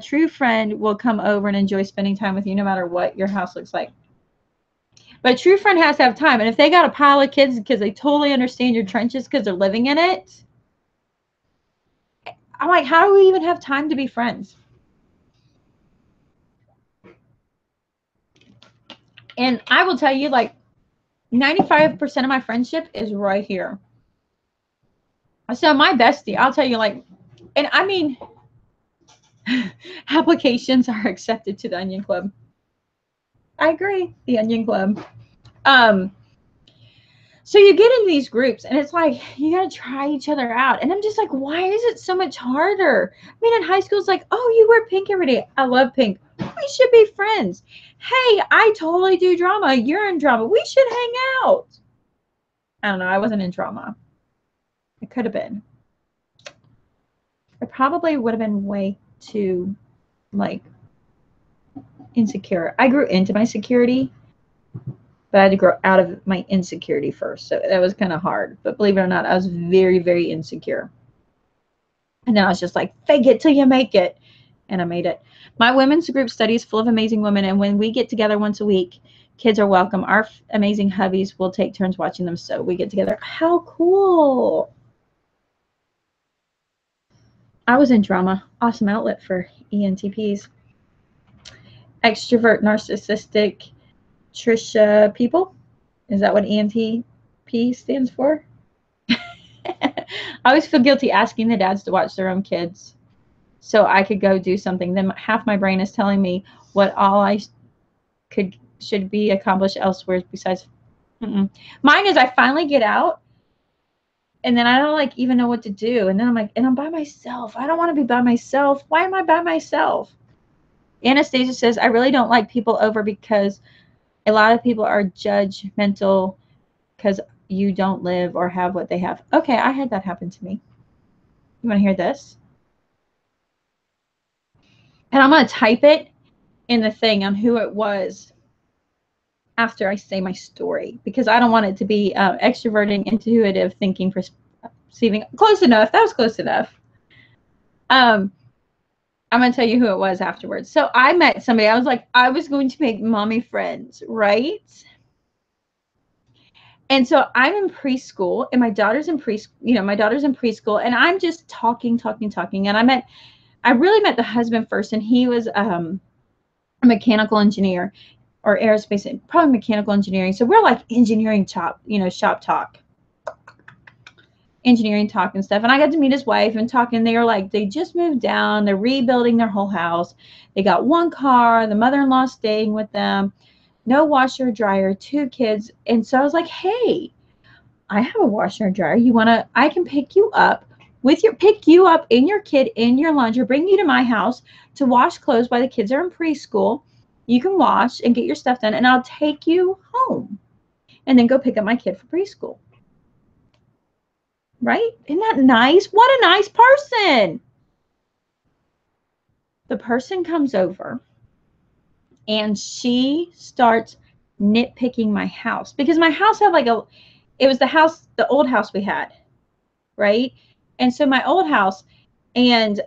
true friend will come over and enjoy spending time with you no matter what your house looks like. But a true friend has to have time. And if they got a pile of kids because they totally understand your trenches because they're living in it, I'm like, how do we even have time to be friends? And I will tell you, like, 95% of my friendship is right here. So my bestie, I'll tell you, like, and I mean, applications are accepted to the Onion Club. I agree, the Onion Club. So you get into these groups and it's like, you got to try each other out. And I'm just like, why is it so much harder? I mean, in high school, it's like, oh, you wear pink every day. I love pink. We should be friends. Hey, I totally do drama. You're in drama. We should hang out. I don't know. I wasn't in drama. It could have been. It probably would have been way too, like, insecure. I grew into my security, but I had to grow out of my insecurity first. So that was kind of hard. But believe it or not, I was very, very insecure. And then I was just like, fake it till you make it. And I made it. My women's group study is full of amazing women. And when we get together once a week, kids are welcome. Our amazing hubbies will take turns watching them. So we get together. How cool. I was in drama. Awesome outlet for ENTPs. Extrovert, narcissistic, Trisha people. Is that what ENTP stands for? I always feel guilty asking the dads to watch their own kids so I could go do something. Then half my brain is telling me what all I should be accomplished elsewhere besides. Mine is I finally get out and then I don't like even know what to do. And then I'm like, and I'm by myself. I don't want to be by myself. Why am I by myself? Anastasia says, I really don't like people over because a lot of people are judgmental because you don't live or have what they have. Okay, I had that happen to me. You want to hear this? And I'm going to type it in the thing on who it was after I say my story because I don't want it to be extroverting, intuitive thinking, perceiving. Close enough. That was close enough. I'm going to tell you who it was afterwards. So I met somebody. I was like, I was going to make mommy friends, right? And so I'm in preschool and my daughter's in preschool and I'm just talking. And I really met the husband first and he was a mechanical engineer or aerospace, probably mechanical engineering. So we're like engineering shop talk. Engineering talk and stuff. And I got to meet his wife and talk, and they were like, they just moved down, they're rebuilding their whole house. They got one car, the mother-in-law staying with them, no washer dryer, 2 kids. And so I was like, hey, I have a washer and dryer. I can pick you up and your kid in your laundry, bring you to my house to wash clothes while the kids are in preschool. You can wash and get your stuff done, and I'll take you home and then go pick up my kid for preschool. Right? Isn't that nice? What a nice person. The person comes over and she starts nitpicking my house, because my house had like it was the old house we had, right? And so my old house, and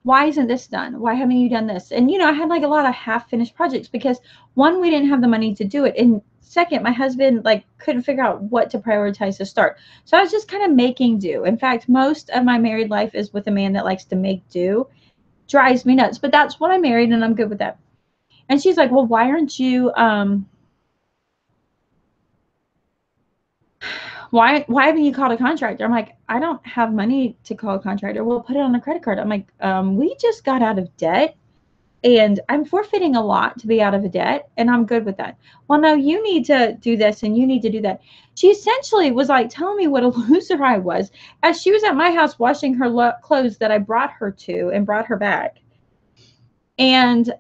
why isn't this done? Why haven't you done this? And, I had like a lot of half-finished projects because, one, we didn't have the money to do it. And second, my husband like couldn't figure out what to prioritize to start. So I was just kind of making do. In fact, most of my married life is with a man that likes to make do. Drives me nuts, but that's what I married, and I'm good with that. And she's like, well, why aren't you, why haven't you called a contractor? I'm like, I don't have money to call a contractor. We'll put it on a credit card. I'm like, we just got out of debt, and I'm forfeiting a lot to be out of a debt, and I'm good with that. Well, no, you need to do this and you need to do that. She essentially was like telling me what a loser I was as she was at my house washing her clothes that I brought her to and brought her back. And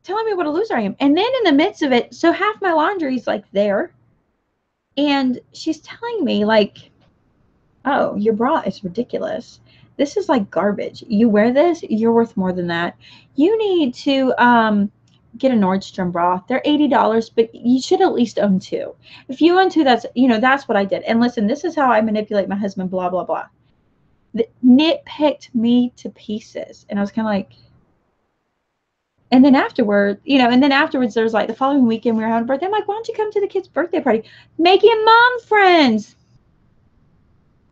telling me what a loser I am. And then in the midst of it, so half my laundry's like there, and she's telling me like, oh, your bra is ridiculous. This is like garbage. You wear this, you're worth more than that. You need to get a Nordstrom bra. They're $80, but you should at least own two. If you own two, that's what I did. And listen, this is how I manipulate my husband, blah, blah, blah. Nitpicked me to pieces. And I was kind of like, and then afterwards, there's like the following weekend we were having a birthday. I'm like, why don't you come to the kid's birthday party? Making mom friends.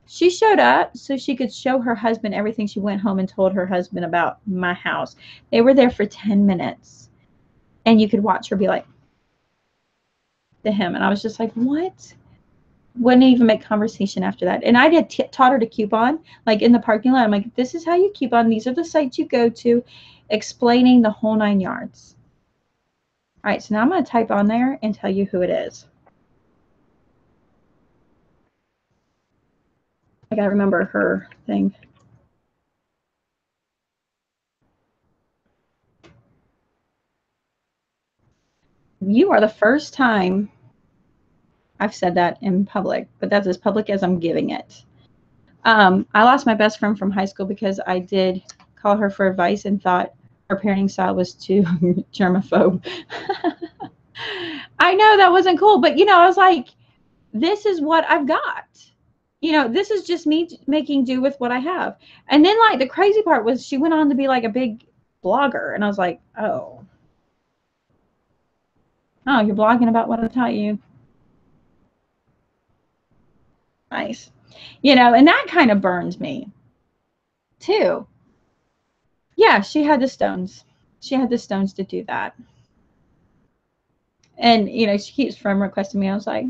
She showed up so she could show her husband everything. She went home and told her husband about my house. They were there for 10 minutes. And you could watch her be like, to him. And I was just like, what? Wouldn't even make conversation after that. And I did taught her to coupon, like in the parking lot. I'm like, this is how you coupon. These are the sites you go to, explaining the whole 9 yards. All right, so now I'm going to type on there and tell you who it is. I got to remember her thing. You are the first time I've said that in public, but that's as public as I'm giving it. I lost my best friend from high school because I did call her for advice and thought her parenting style was too germaphobe. I know that wasn't cool, but I was like, this is what I've got. This is just me making do with what I have. And then like the crazy part was she went on to be like a big blogger, and I was like, oh, you're blogging about what I taught you. Nice. And that kind of burned me too. Yeah, she had the stones. She had the stones to do that. And, she keeps from requesting me. I was like,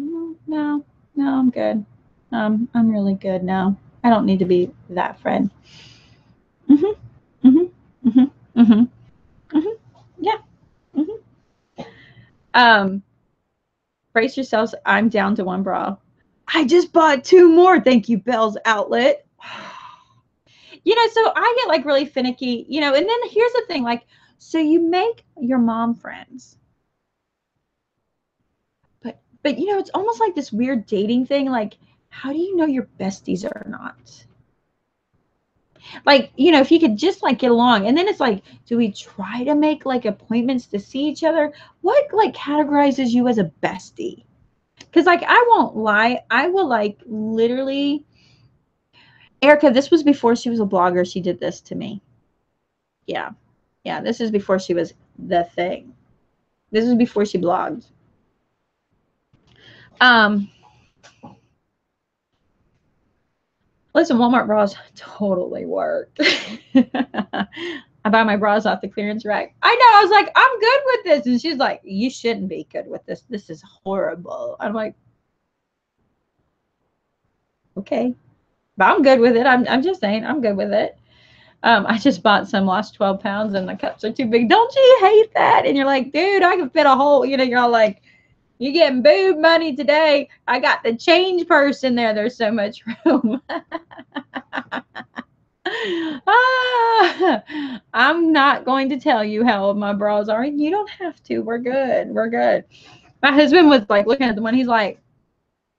no, I'm good. I'm really good now. I don't need to be that friend. Mm-hmm. Mm-hmm. Mm-hmm. Mm-hmm. Mm-hmm. Yeah. Mm-hmm. Brace yourselves. I'm down to one bra. I just bought 2 more. Thank you, Bell's Outlet. So I get like really finicky, and then here's the thing, like, so you make your mom friends. But it's almost like this weird dating thing. Like, how do you know your besties or not? Like, if you could just like get along, and then it's like, do we try to make like appointments to see each other? What like categorizes you as a bestie? Because like, I won't lie, I will like literally, Erica, this was before she was a blogger. She did this to me. Yeah. This is before she was the thing. This is before she blogged. Listen, Walmart bras totally work. I buy my bras off the clearance rack. I know. I was like, I'm good with this. And she's like, you shouldn't be good with this. This is horrible. I'm like, okay. But I'm good with it. I'm just saying, I'm good with it. I just bought some, lost 12 pounds, and the cups are too big. Don't you hate that? And you're like, dude, I can fit a whole, you're all like, you getting boob money today. I got the change purse in there. There's so much room. I'm not going to tell you how old my bras are. You don't have to. We're good. We're good. My husband was like looking at the one. He's like,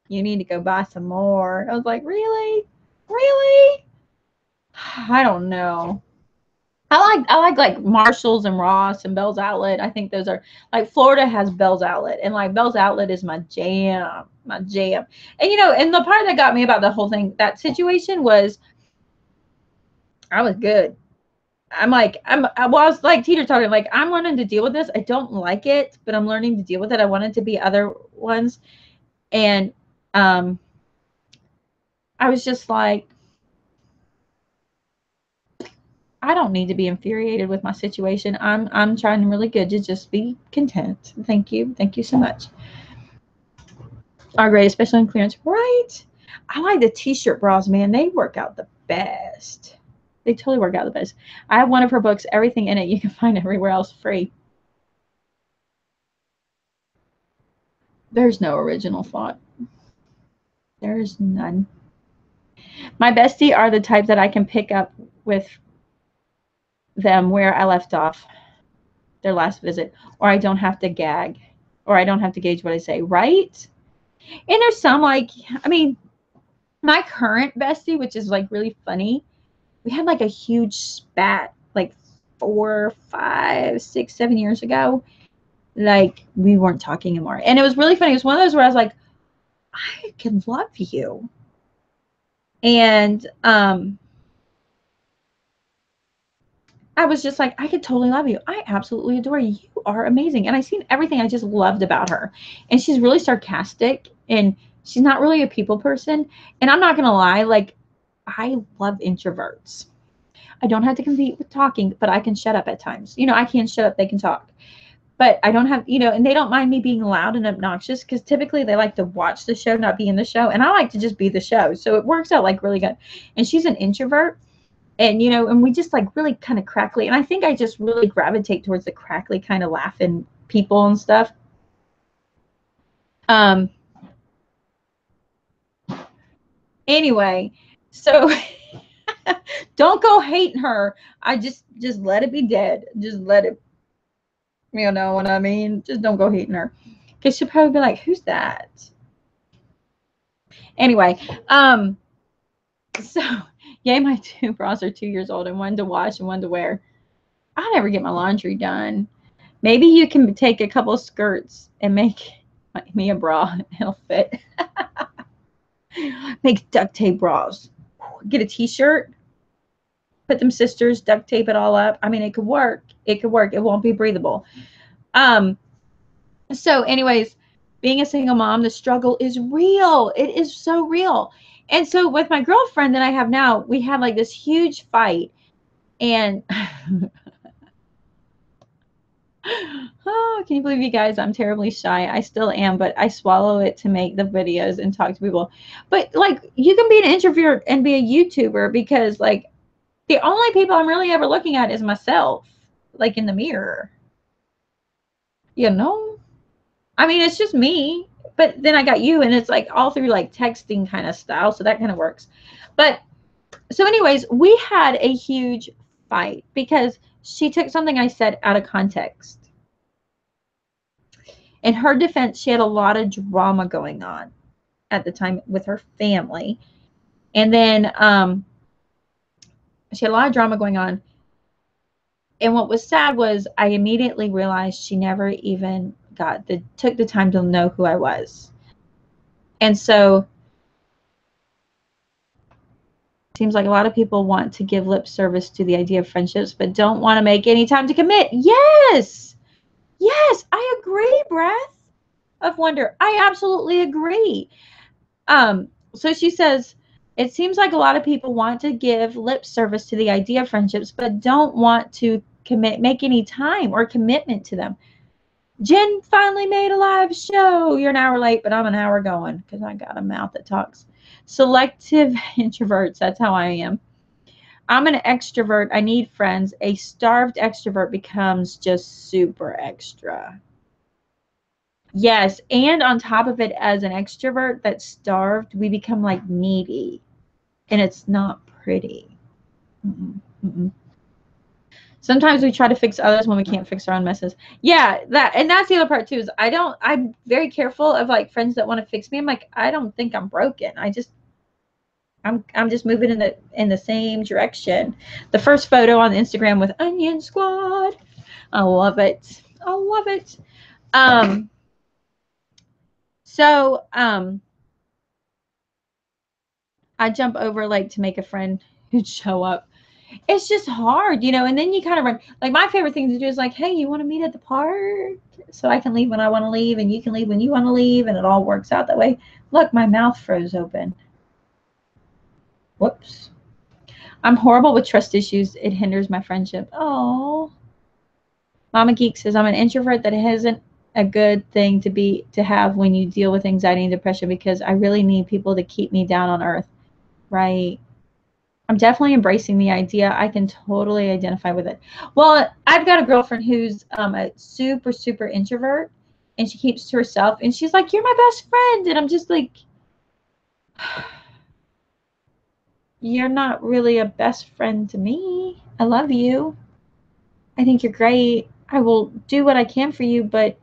you need to go buy some more. I was like, really? Really? I don't know. I like Marshalls and Ross and Bell's Outlet. I think those are like Florida has Bell's Outlet, and like Bell's Outlet is my jam, my jam. And you know, and the part that got me about the whole thing, that situation was I was good. I was like teeter talking, like I'm learning to deal with this. I don't like it, but I'm learning to deal with it. I want it to be other ones, and um, I was just like, I don't need to be infuriated with my situation. I'm trying really good to just be content. Thank you so much. Are great, especially in clearance, right? I like the t-shirt bras, man. They work out the best. They totally work out the best. I have one of her books, everything in it you can find everywhere else free. There's no original thought. There's none. My bestie are the type that I can pick up with them where I left off their last visit, or I don't have to gag, or I don't have to gauge what I say, right? And there's some like, I mean, my current bestie, which is like really funny, we had like a huge spat like 4, 5, 6, 7 years ago. Like we weren't talking anymore. And it was really funny. It was one of those where I was like, I can love you. And I was just like, I could totally love you. I absolutely adore you. You are amazing. And I seen everything I just loved about her. And she's really sarcastic and she's not really a people person. And I'm not gonna lie, like I love introverts. I don't have to compete with talking, but I can shut up at times. You know, I can't shut up, they can talk. But I don't have, you know, and they don't mind me being loud and obnoxious because typically they like to watch the show, not be in the show. And I like to just be the show. So it works out like really good. And she's an introvert. And, you know, and we just like really kind of crackly. And I think I just really gravitate towards the crackly kind of laughing people and stuff. Anyway, so don't go hating her. I just let it be dead. Just let it, you know what I mean? Just don't go hating her. Because she'll probably be like, who's that? Anyway, so yay, my 2 bras are 2 years old and one to wash and one to wear. I never get my laundry done. Maybe you can take a couple of skirts and make me a bra. It'll fit. Make duct tape bras. Get a t-shirt. Put them sisters, duct tape it all up. I mean, it could work. It could work. It won't be breathable. So anyways, being a single mom, the struggle is real. It is so real. And so with my girlfriend that I have now, we had like this huge fight. And oh, can you believe, you guys, I'm terribly shy. I still am, but I swallow it to make the videos and talk to people. But like, you can be an introvert and be a YouTuber because like the only people I'm really ever looking at is myself, like in the mirror. You know? I mean, it's just me. But then I got you, and it's like all through like texting kind of style. So that kind of works. But so anyways, we had a huge fight because she took something I said out of context. In her defense, she had a lot of drama going on at the time with her family. And then she had a lot of drama going on. And what was sad was I immediately realized she never even took the time to know who I was. And so it seems like a lot of people want to give lip service to the idea of friendships, but don't want to make any time to commit. Yes. Yes, I agree, Breath of Wonder. I absolutely agree. So she says, it seems like a lot of people want to give lip service to the idea of friendships, but don't want to make any time or commitment to them. Jen finally made a live show. You're an hour late, but I'm an hour going because I got a mouth that talks. Selective introverts. That's how I am. I'm an extrovert. I need friends. A starved extrovert becomes just super extra. Yes, and on top of it, as an extrovert that's starved, we become like needy, and it's not pretty. Sometimes we try to fix others when we can't fix our own messes. Yeah, that's the other part too. Is I'm very careful of like friends that want to fix me. I'm like, I don't think I'm broken. I just I'm just moving in the same direction. The first photo on Instagram with Onion Squad. I love it. I love it. Um, so I jump over like to make a friend who'd show up. It's just hard, you know, and then you kind of run. Like my favorite thing to do is like, hey, you want to meet at the park? So I can leave when I want to leave and you can leave when you want to leave and it all works out that way. Look, my mouth froze open. Whoops. I'm horrible with trust issues. It hinders my friendship. Oh. Mama Geek says I'm an introvert that isn't a good thing to have when you deal with anxiety and depression because I really need people to keep me down on earth. Right. I'm definitely embracing the idea. I can totally identify with it. Well, I've got a girlfriend who's a super, super introvert, and she keeps to herself. And she's like, "You're my best friend," and I'm just like, "You're not really a best friend to me. I love you. I think you're great. I will do what I can for you, but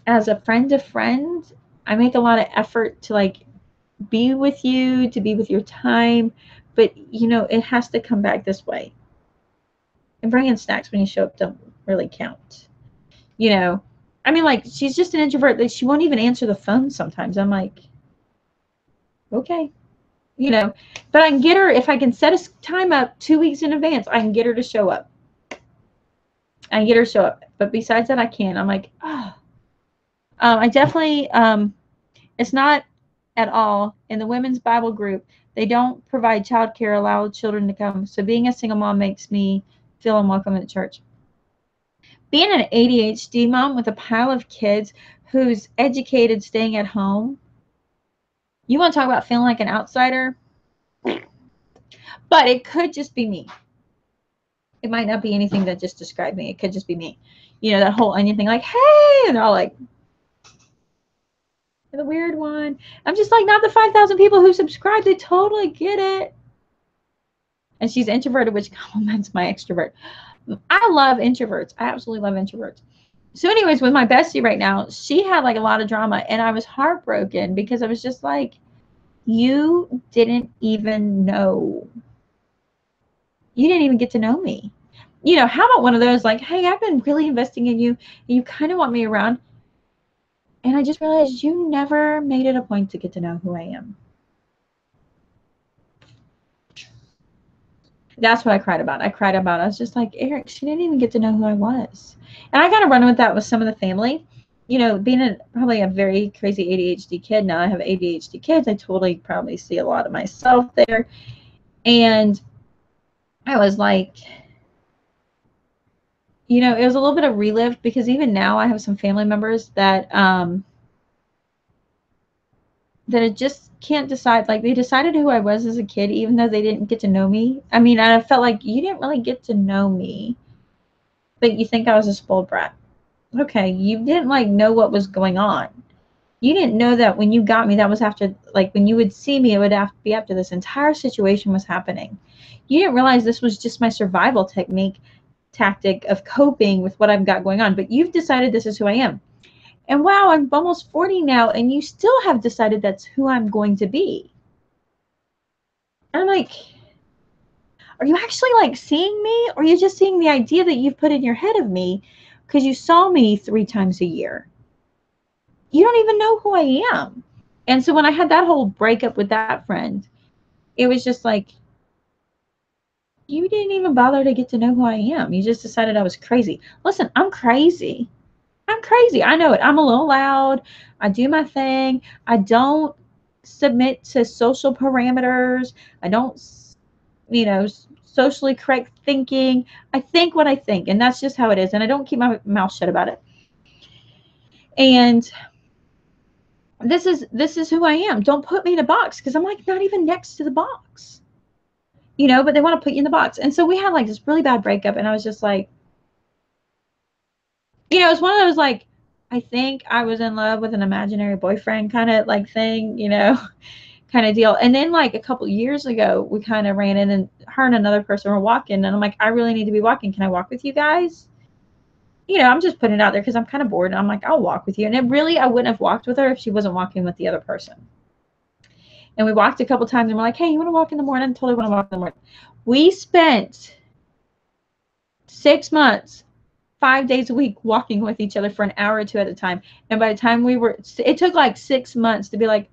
as a friend to friend, I make a lot of effort to like be with you, to be with your time, but you know, it has to come back this way. And bringing snacks when you show up don't really count. You know, I mean, like, she's just an introvert that she won't even answer the phone sometimes. I'm like, okay, you know, but I can get her, if I can set a time up 2 weeks in advance, I can get her to show up. I can get her to show up. But besides that, I can't. I'm like, oh. I definitely, it's not at all in the women's Bible group. They don't provide childcare, allow children to come. So being a single mom makes me feel unwelcome at church. Being an ADHD mom with a pile of kids who's educated staying at home, you want to talk about feeling like an outsider? But it could just be me. It might not be anything that just described me. It could just be me. You know, that whole onion thing, like, hey, and they're all like, the weird one. I'm just like, not the 5,000 people who subscribe. They totally get it. And she's introverted, which compliments my extrovert. I love introverts. I absolutely love introverts. So anyways, with my bestie right now, she had like a lot of drama and I was heartbroken because I was just like, you didn't even know. You didn't even get to know me. You know, how about one of those like, hey, I've been really investing in you and you kind of want me around. And I just realized you never made it a point to get to know who I am. That's what I cried about. I was just like, Eric, she didn't even get to know who I was. And I got to run with that with some of the family. You know, being probably a very crazy ADHD kid. Now I have ADHD kids. I totally probably see a lot of myself there. And I was like, you know, it was a little bit of relive because even now I have some family members that that it just can't decide. Like they decided who I was as a kid, even though they didn't get to know me. I mean, I felt like you didn't really get to know me, but you think I was a spoiled brat. Okay, you didn't like know what was going on. You didn't know that when you got me, that was after, like when you would see me, it would have to be after this entire situation was happening. You didn't realize this was just my survival tactic of coping with what I've got going on. But you've decided this is who I am. And wow, I'm almost 40 now, and you still have decided that's who I'm going to be. I'm like, are you actually like seeing me? Or are you just seeing the idea that you've put in your head of me because you saw me 3 times a year? You don't even know who I am. And so when I had that whole breakup with that friend, it was just like, you didn't even bother to get to know who I am. You just decided I was crazy. Listen, I'm crazy. I'm crazy. I know it. I'm a little loud. I do my thing. I don't submit to social parameters. I don't, you know, socially correct thinking. I think what I think, and that's just how it is. And I don't keep my mouth shut about it. And this is who I am. Don't put me in a box because I'm like not even next to the box. You know, but they want to put you in the box. And so we had like this really bad breakup and I was just like, you know, it's one of those like, I think I was in love with an imaginary boyfriend kind of like thing, you know, kind of deal. And then like a couple years ago, we kind of ran in and her and another person were walking and I'm like, I really need to be walking. Can I walk with you guys? You know, I'm just putting it out there because I'm kind of bored and I'm like, I'll walk with you. And it really, I wouldn't have walked with her if she wasn't walking with the other person. And we walked a couple times and we're like, hey, you want to walk in the morning? I totally want to walk in the morning. We spent 6 months, 5 days a week walking with each other for an hour or two at a time. And by the time it took like 6 months to be like,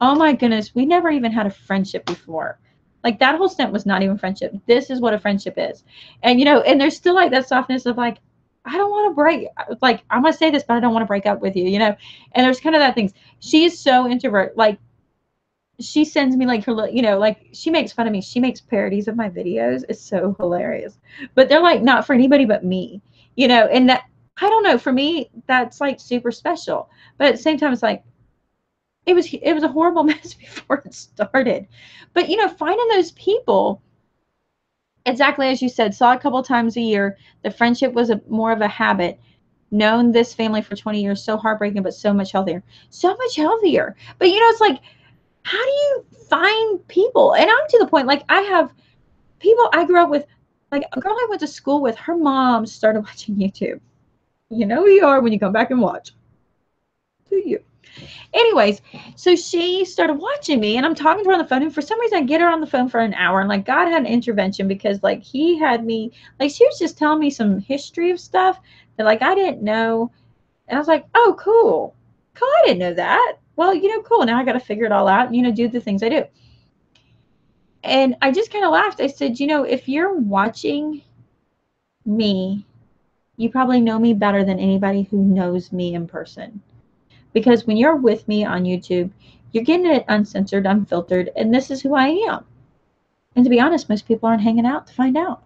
oh my goodness, we never even had a friendship before. Like that whole stint was not even friendship. This is what a friendship is. And and there's still like that softness of like, I don't want to break, like I'm gonna say this, but I don't want to break up with you, And there's kind of that thing. She's so introvert. Like she sends me like her, like she makes fun of me. She makes parodies of my videos. It's so hilarious. But they're like not for anybody but me, and that, I don't know, for me, that's like super special. But at the same time, it's like, it was a horrible mess before it started. But finding those people, exactly as you said, saw a couple times a year. The friendship was more of a habit. Known this family for 20 years, so heartbreaking, but so much healthier. So much healthier. But it's like, how do you find people? And I'm to the point, like, I have people I grew up with, like a girl I went to school with, her mom started watching YouTube. You know who you are when you come back and watch. Do you? Anyways, so she started watching me, and I'm talking to her on the phone, and for some reason I get her on the phone for an hour, and like God had an intervention, because like he had me, like she was just telling me some history of stuff that like I didn't know. And I was like, oh, cool, I didn't know that. Well, cool, now I got to figure it all out and do the things I do. And I just kind of laughed. I said, if you're watching me, you probably know me better than anybody who knows me in person. Because when you're with me on YouTube, you're getting it uncensored, unfiltered, and this is who I am. And to be honest, most people aren't hanging out to find out.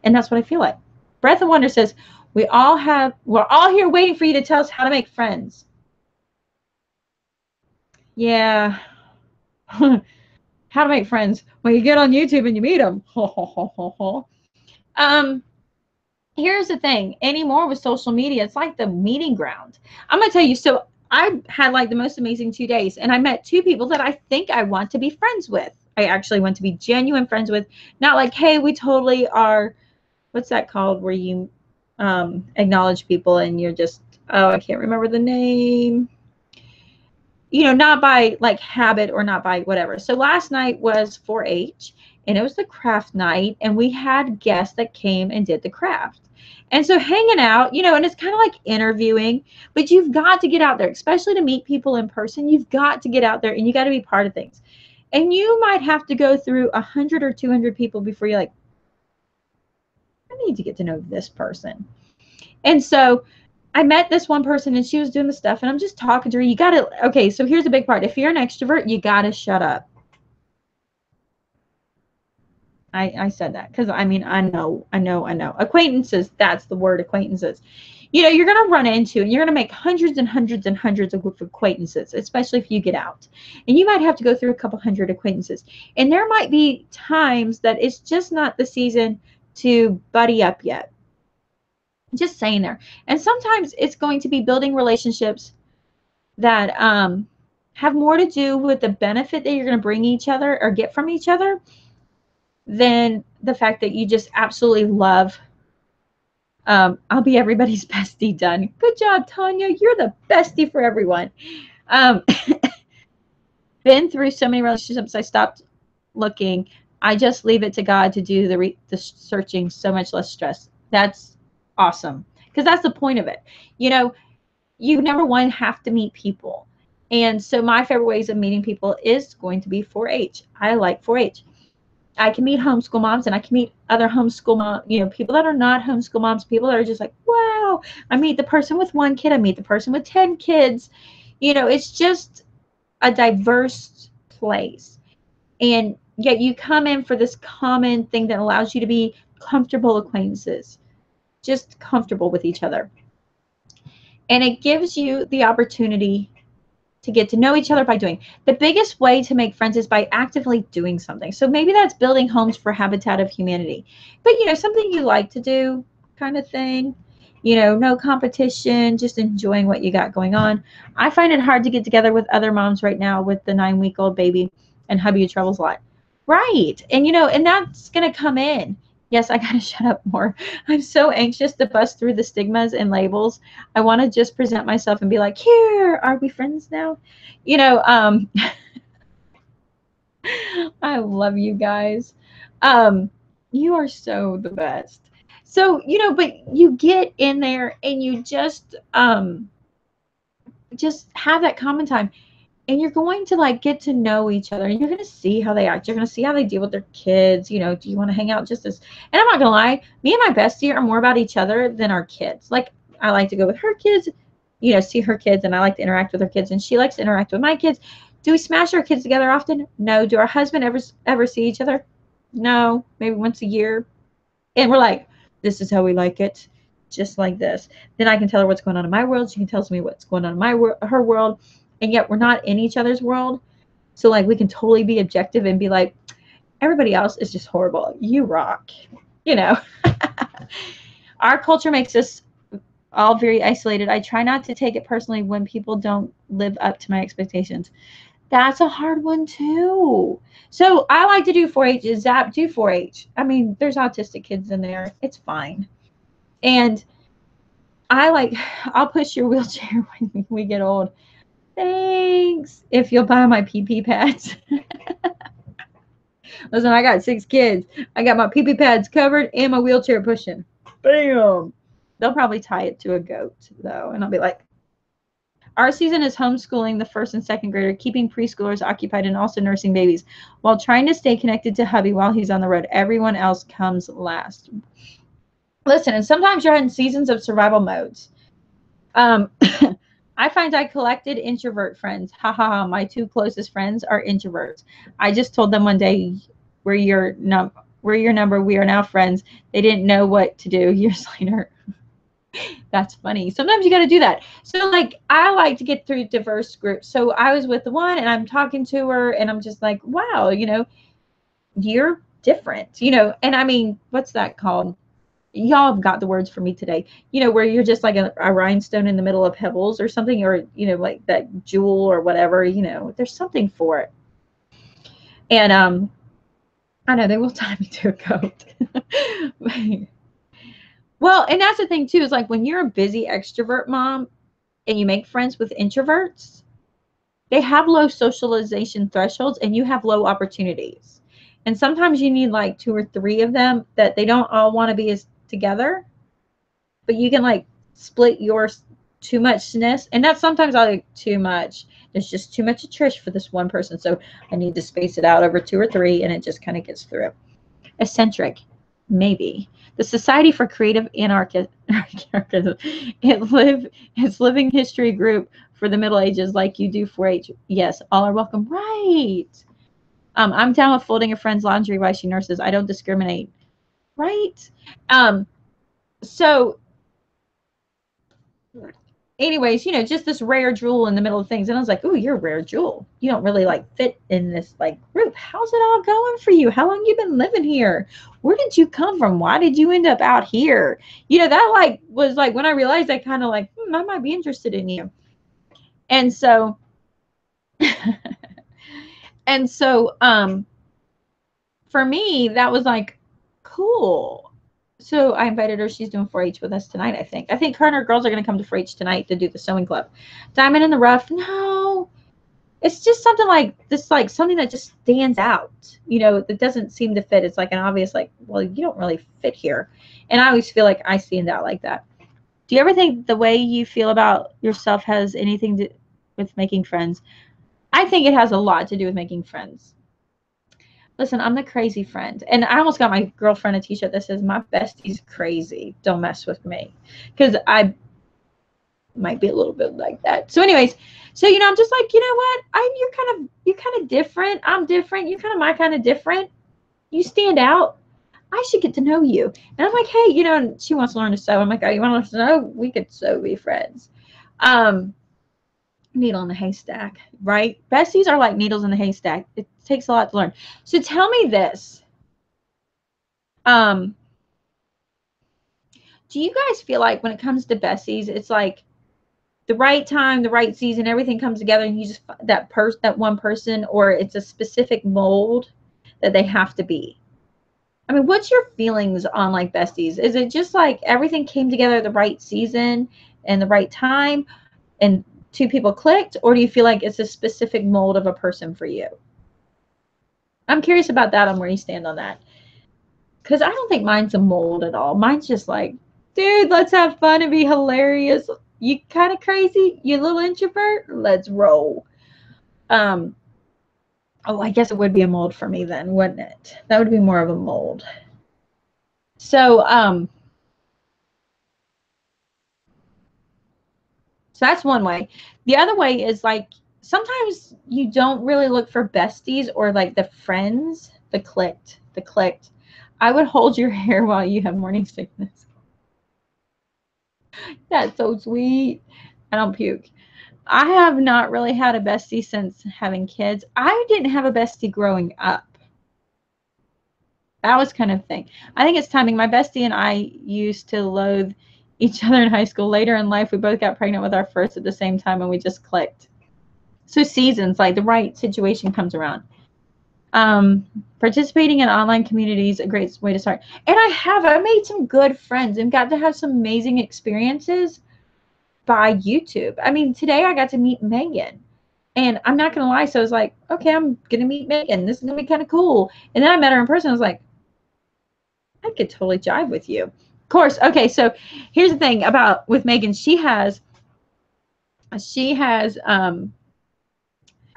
And that's what I feel like. Breath of Wonder says, we're all here waiting for you to tell us how to make friends. Yeah. How to make friends. Well, you get on YouTube and you meet them. Here's the thing. Anymore with social media, it's like the meeting ground. I'm going to tell you, so I had like the most amazing 2 days, and I met 2 people that I think I want to be friends with. I actually want to be genuine friends with, not like, hey, we totally are, what's that called, where you acknowledge people and you're just, oh, I can't remember the name. Not by like habit or not by whatever. So last night was 4-H, and it was the craft night, and we had guests that came and did the craft. And so hanging out, and it's kind of like interviewing, but you've got to get out there, especially to meet people in person. You've got to get out there and you got to be part of things. And you might have to go through 100 or 200 people before you're like, I need to get to know this person. And so I met this one person, and she was doing the stuff, and I'm just talking to her. You got to, okay, so here's the big part. If you're an extrovert, you got to shut up. I said that because, I mean, I know. Acquaintances, that's the word, acquaintances. You're going to run into, and you're going to make hundreds and hundreds and hundreds of acquaintances, especially if you get out. And you might have to go through a couple hundred acquaintances. And there might be times that it's just not the season to buddy up yet. Just saying there. And sometimes it's going to be building relationships that have more to do with the benefit that you're going to bring each other or get from each other than the fact that you just absolutely love. I'll be everybody's bestie. Done. Good job, Tanya. You're the bestie for everyone. Been through so many relationships, I stopped looking. I just leave it to God to do the searching. So much less stress. That's awesome, because that's the point of it. You number one have to meet people. And so my favorite ways of meeting people is going to be 4-H. I like 4-H. I can meet homeschool moms, and I can meet other homeschool moms, people that are not homeschool moms, people that are just like, wow. I meet the person with 1 kid. I meet the person with 10 kids. It's just a diverse place. And yet you come in for this common thing that allows you to be comfortable acquaintances, just comfortable with each other. And it gives you the opportunity to get to know each other by doing. The biggest way to make friends is by actively doing something. So maybe that's building homes for Habitat of Humanity. But, something you like to do kind of thing. No competition, just enjoying what you got going on. I find it hard to get together with other moms right now with the 9-week-old baby, and hubby who travels a lot. Right. And, and that's going to come in. Yes, I got to shut up more. I'm so anxious to bust through the stigmas and labels. I want to just present myself and be like, here, are we friends now? I love you guys. Um, you are so the best. So, but you get in there and you just have that common time, and you're going to like get to know each other, and you're going to see how they act. You're going to see how they deal with their kids. Do you want to hang out just as, and I'm not going to lie, me and my bestie are more about each other than our kids. Like, I like to go with her kids, see her kids, and I like to interact with her kids, and she likes to interact with my kids. Do we smash our kids together often? No. Do our husband ever see each other? No. Maybe once a year. And we're like, this is how we like it, just like this. Then I can tell her what's going on in my world. She can tell me what's going on in her world. And yet we're not in each other's world. So like we can totally be objective and be like, everybody else is just horrible. You rock. Our culture makes us all very isolated. I try not to take it personally when people don't live up to my expectations. That's a hard one too. So I like to do 4-H. Zap, do 4-H. I mean, there's autistic kids in there. It's fine. And I'll push your wheelchair when we get old. Thanks. If you'll buy my pee pads. Listen, I got 6 kids. I got my pee pads covered and my wheelchair pushing. Bam. They'll probably tie it to a goat, though. And I'll be like, our season is homeschooling the 1st and 2nd grader, keeping preschoolers occupied and also nursing babies while trying to stay connected to hubby while he's on the road. Everyone else comes last. Listen, and sometimes you're in seasons of survival modes. I find I collected introvert friends. Ha ha ha. My 2 closest friends are introverts. I just told them one day, we're your number. We are now friends. They didn't know what to do. Years later. That's funny. Sometimes you got to do that. So like, I like to get through diverse groups. So I was with the one and I'm talking to her and I'm just like, wow, you're different, and I mean, what's that called? Y'all have got the words for me today, where you're just like a rhinestone in the middle of pebbles or something, or, like that jewel or whatever, there's something for it. And, I know they will tie me to a goat. Well, and that's the thing too, is like when you're a busy extrovert mom and you make friends with introverts, they have low socialization thresholds and you have low opportunities. And sometimes you need like 2 or 3 of them that they don't all want to be as together, but you can like split your too muchness. And that's sometimes I like too much. There's just too much of Trish for this one person. So I need to space it out over 2 or 3 and it just kind of gets through. Eccentric. Maybe. The Society for Creative Anarchism. It's living history group for the Middle Ages, like you do 4-H. Yes, all are welcome. Right. I'm down with folding a friend's laundry while she nurses. I don't discriminate. Right. So anyways, just this rare jewel in the middle of things. And I was like, ooh, you're a rare jewel. You don't really like fit in this like group. How's it all going for you? How long you been living here? Where did you come from? Why did you end up out here? That like was like when I realized I kind of like, I might be interested in you. And so, for me, that was like, cool. So I invited her. She's doing 4-H with us tonight, I think. I think her and her girls are going to come to 4-H tonight to do the sewing club. Diamond in the rough. No. It's just something like this, like something that just stands out. That doesn't seem to fit. It's like an obvious, like, well, you don't really fit here. And I always feel like I stand out like that. Do you ever think the way you feel about yourself has anything to with making friends? I think it has a lot to do with making friends. Listen, I'm the crazy friend. And I almost got my girlfriend a t-shirt that says, my bestie's crazy. Don't mess with me. Because I might be a little bit like that. So anyways, I'm just like, you know what? You're kind of different. I'm different. You're kind of my kind of different. You stand out. I should get to know you. And I'm like, hey, she wants to learn to sew. I'm like, oh, you want to learn to sew? We could so be friends. Needle in the haystack, right? Besties are like needles in the haystack. It takes a lot to learn. So tell me this. Do you guys feel like when it comes to besties, it's like the right time, the right season, everything comes together and you just that one person, or it's a specific mold that they have to be? I mean, what's your feelings on like besties? Is it just like everything came together at the right season and the right time and 2 people clicked, or do you feel like it's a specific mold of a person for you? I'm curious about that, on where you stand on that. Because I don't think mine's a mold at all. Mine's just like, dude, let's have fun and be hilarious. You kind of crazy? You little introvert? Let's roll. Oh, I guess it would be a mold for me then, wouldn't it? That would be more of a mold. So, so that's one way. The other way is like, sometimes you don't really look for besties or like the friends, the clicked. I would hold your hair while you have morning sickness. That's so sweet. I don't puke. I have not really had a bestie since having kids. I didn't have a bestie growing up. That was kind of thing. I think it's timing. My bestie and I used to loathe each other in high school. Later in life, we both got pregnant with our first at the same time, and we just clicked. So seasons, like the right situation comes around. Participating in online communities, a great way to start. And I made some good friends and got to have some amazing experiences by YouTube. I mean, today I got to meet Megan. And I'm not going to lie. So I was like, okay, I'm going to meet Megan. This is going to be kind of cool. And then I met her in person. I was like, I could totally jive with you. Of course. Okay. So here's the thing about with Megan. She has her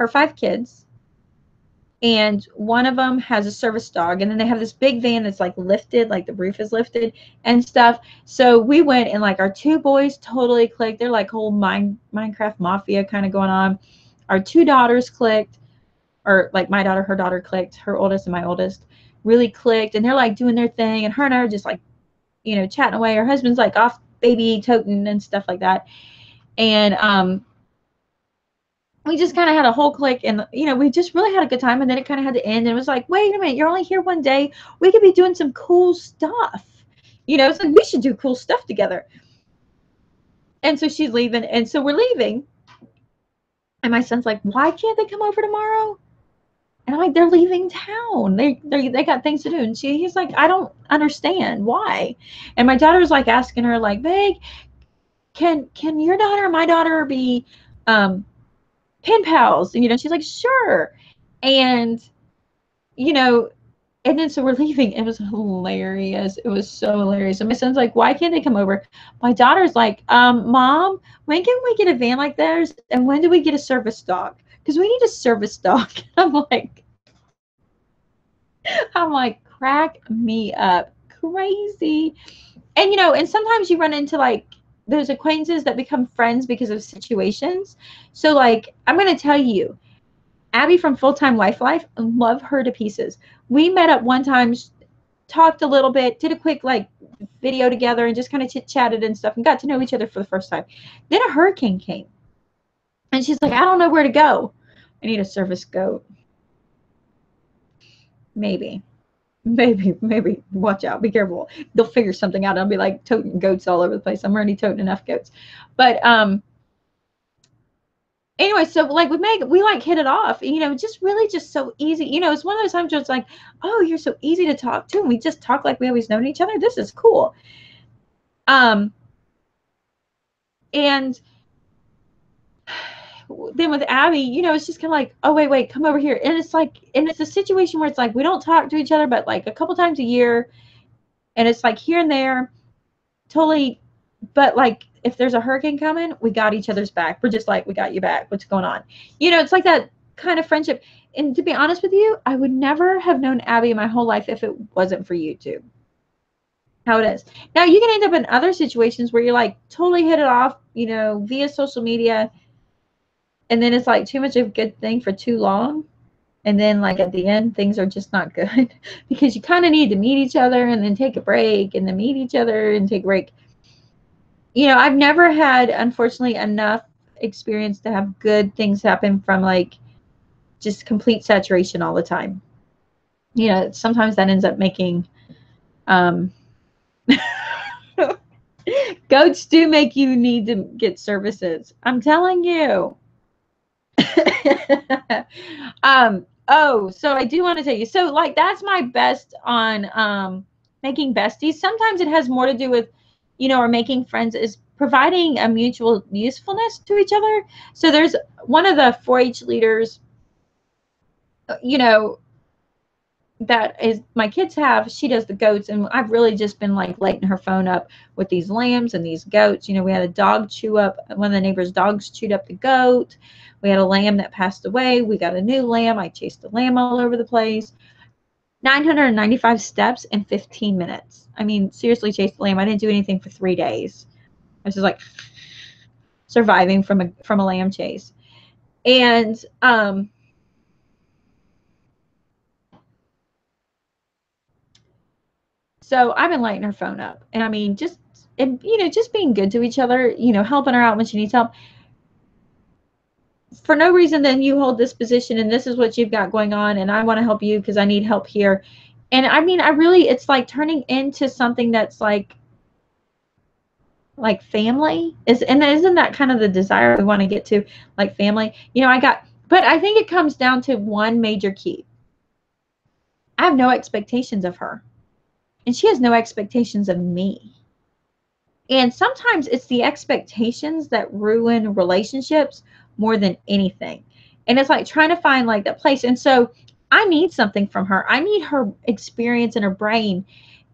5 kids. And one of them has a service dog, and then they have this big van that's like lifted, like the roof is lifted and stuff. So we went, and like our 2 boys totally clicked. They're like whole Minecraft mafia kind of going on. Our 2 daughters clicked, or like my daughter, her daughter clicked, her oldest and my oldest really clicked, and they're like doing their thing, and her and I are just like, you know, chatting away. Her husband's like off baby toting and stuff like that. And we just kind of had a whole clique, and you know, we just really had a good time. And then it kind of had to end, and it was like, wait a minute, you're only here one day, we could be doing some cool stuff, you know. It's like we should do cool stuff together. And so she's leaving, and so we're leaving, and my son's like, why can't they come over tomorrow? And I'm like, they're leaving town, they got things to do. And he's like, I don't understand why. And my daughter's like asking her like, Meg, can your daughter and my daughter be pen pals? And, you know, she's like, sure. And, you know, and then so we're leaving. It was hilarious. It was so hilarious. And my son's like, why can't they come over? My daughter's like, Mom, when can we get a van like theirs? And when do we get a service dog? Because we need a service dog. I'm like, crack me up. Crazy. And, you know, and sometimes you run into like those acquaintances that become friends because of situations. So like, I'm going to tell you, Abby from Full-Time Wife Life, love her to pieces. We met up one time, talked a little bit, did a quick like video together, and just kind of chit-chatted and stuff, and got to know each other for the first time. Then a hurricane came, and she's like, I don't know where to go. I need a service goat. Maybe. Watch out. Be careful. They'll figure something out. I'll be like toting goats all over the place. I'm already toting enough goats. But anyway, so like with Meg, we like hit it off, you know, just really just so easy. You know, it's one of those times where it's like, oh, you're so easy to talk to. And we just talk like we always known each other. This is cool. And then with Abby, you know, it's just kind of like, oh, wait, come over here. And it's like, and it's a situation where it's like, we don't talk to each other, but like a couple times a year. And it's like here and there, totally. But like, if there's a hurricane coming, we got each other's back. We're just like, we got you back. What's going on? You know, it's like that kind of friendship. And to be honest with you, I would never have known Abby my whole life if it wasn't for YouTube. How it is. Now, you can end up in other situations where you're like totally hit it off, you know, via social media. And then it's like too much of a good thing for too long. And then like at the end, things are just not good because you kind of need to meet each other and then take a break and then meet each other and take a break. You know, I've never had, unfortunately, enough experience to have good things happen from like just complete saturation all the time. You know, sometimes that ends up making goats do make you need to get services. I'm telling you. Oh, so I do want to tell you. So like that's my best on making besties. Sometimes it has more to do with, you know, or making friends is providing a mutual usefulness to each other. So there's one of the 4-H leaders, you know, that is my kids have, she does the goats, and I've really just been like lighting her phone up with these lambs and these goats. You know, we had a dog chew up, one of the neighbors' dogs chewed up the goat. We had a lamb that passed away. We got a new lamb. I chased the lamb all over the place. 995 steps in 15 minutes. I mean, seriously, chased the lamb. I didn't do anything for 3 days. I was just like surviving from a lamb chase. And so I've been lighting her phone up. And I mean, just, and you know, just being good to each other, you know, helping her out when she needs help. For no reason, then you hold this position and this is what you've got going on, and I want to help you because I need help here. And I mean, I really, it's like turning into something that's like family is, and isn't that kind of the desire we want to get to, like family? You know, but I think it comes down to one major key. I have no expectations of her, and she has no expectations of me. And sometimes it's the expectations that ruin relationships more than anything. And it's like trying to find like that place. And so I need something from her. I need her experience in her brain.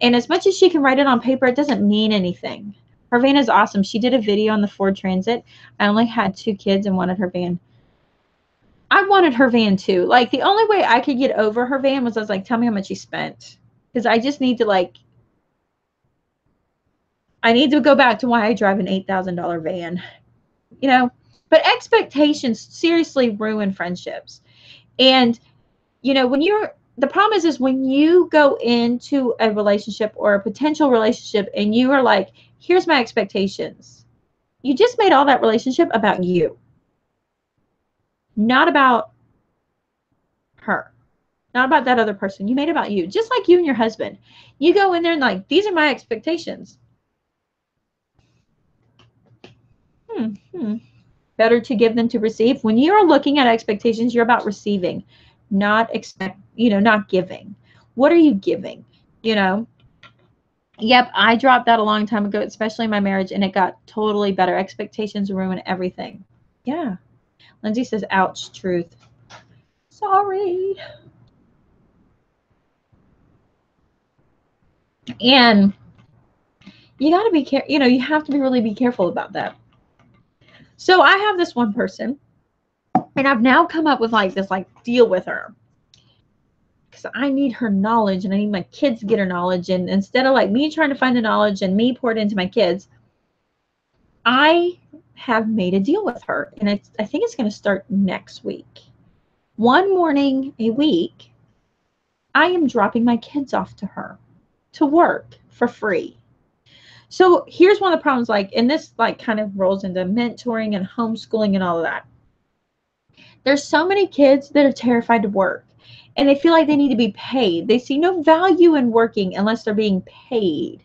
And as much as she can write it on paper, it doesn't mean anything. Her van is awesome. She did a video on the Ford Transit. I only had 2 kids and wanted her van. I wanted her van too. Like the only way I could get over her van was I was like, tell me how much you spent. Because I just need to like, I need to go back to why I drive an $8,000 van, you know. But expectations seriously ruin friendships. And you know, when you're, the problem is when you go into a relationship or a potential relationship and you are like, here's my expectations, you just made all that relationship about you, not about her, not about that other person. You made it about you, just like you and your husband. You go in there and like, these are my expectations. Better to give than to receive. When you're looking at expectations, you're about receiving, not not giving. What are you giving? You know? Yep, I dropped that a long time ago, especially in my marriage, and it got totally better. Expectations ruin everything. Yeah. Lindsay says, ouch, truth. Sorry. And you got to be careful, you have to really be careful about that. So I have this one person, and I've now come up with like this deal with her. Because I need her knowledge, and I need my kids to get her knowledge. And instead of like me trying to find the knowledge and me pour it into my kids, I have made a deal with her. And I think it's going to start next week. One morning a week, I am dropping my kids off to her to work for free. So here's one of the problems, and this kind of rolls into mentoring and homeschooling and all of that. There's so many kids that are terrified to work, and they feel like they need to be paid. They see no value in working unless they're being paid.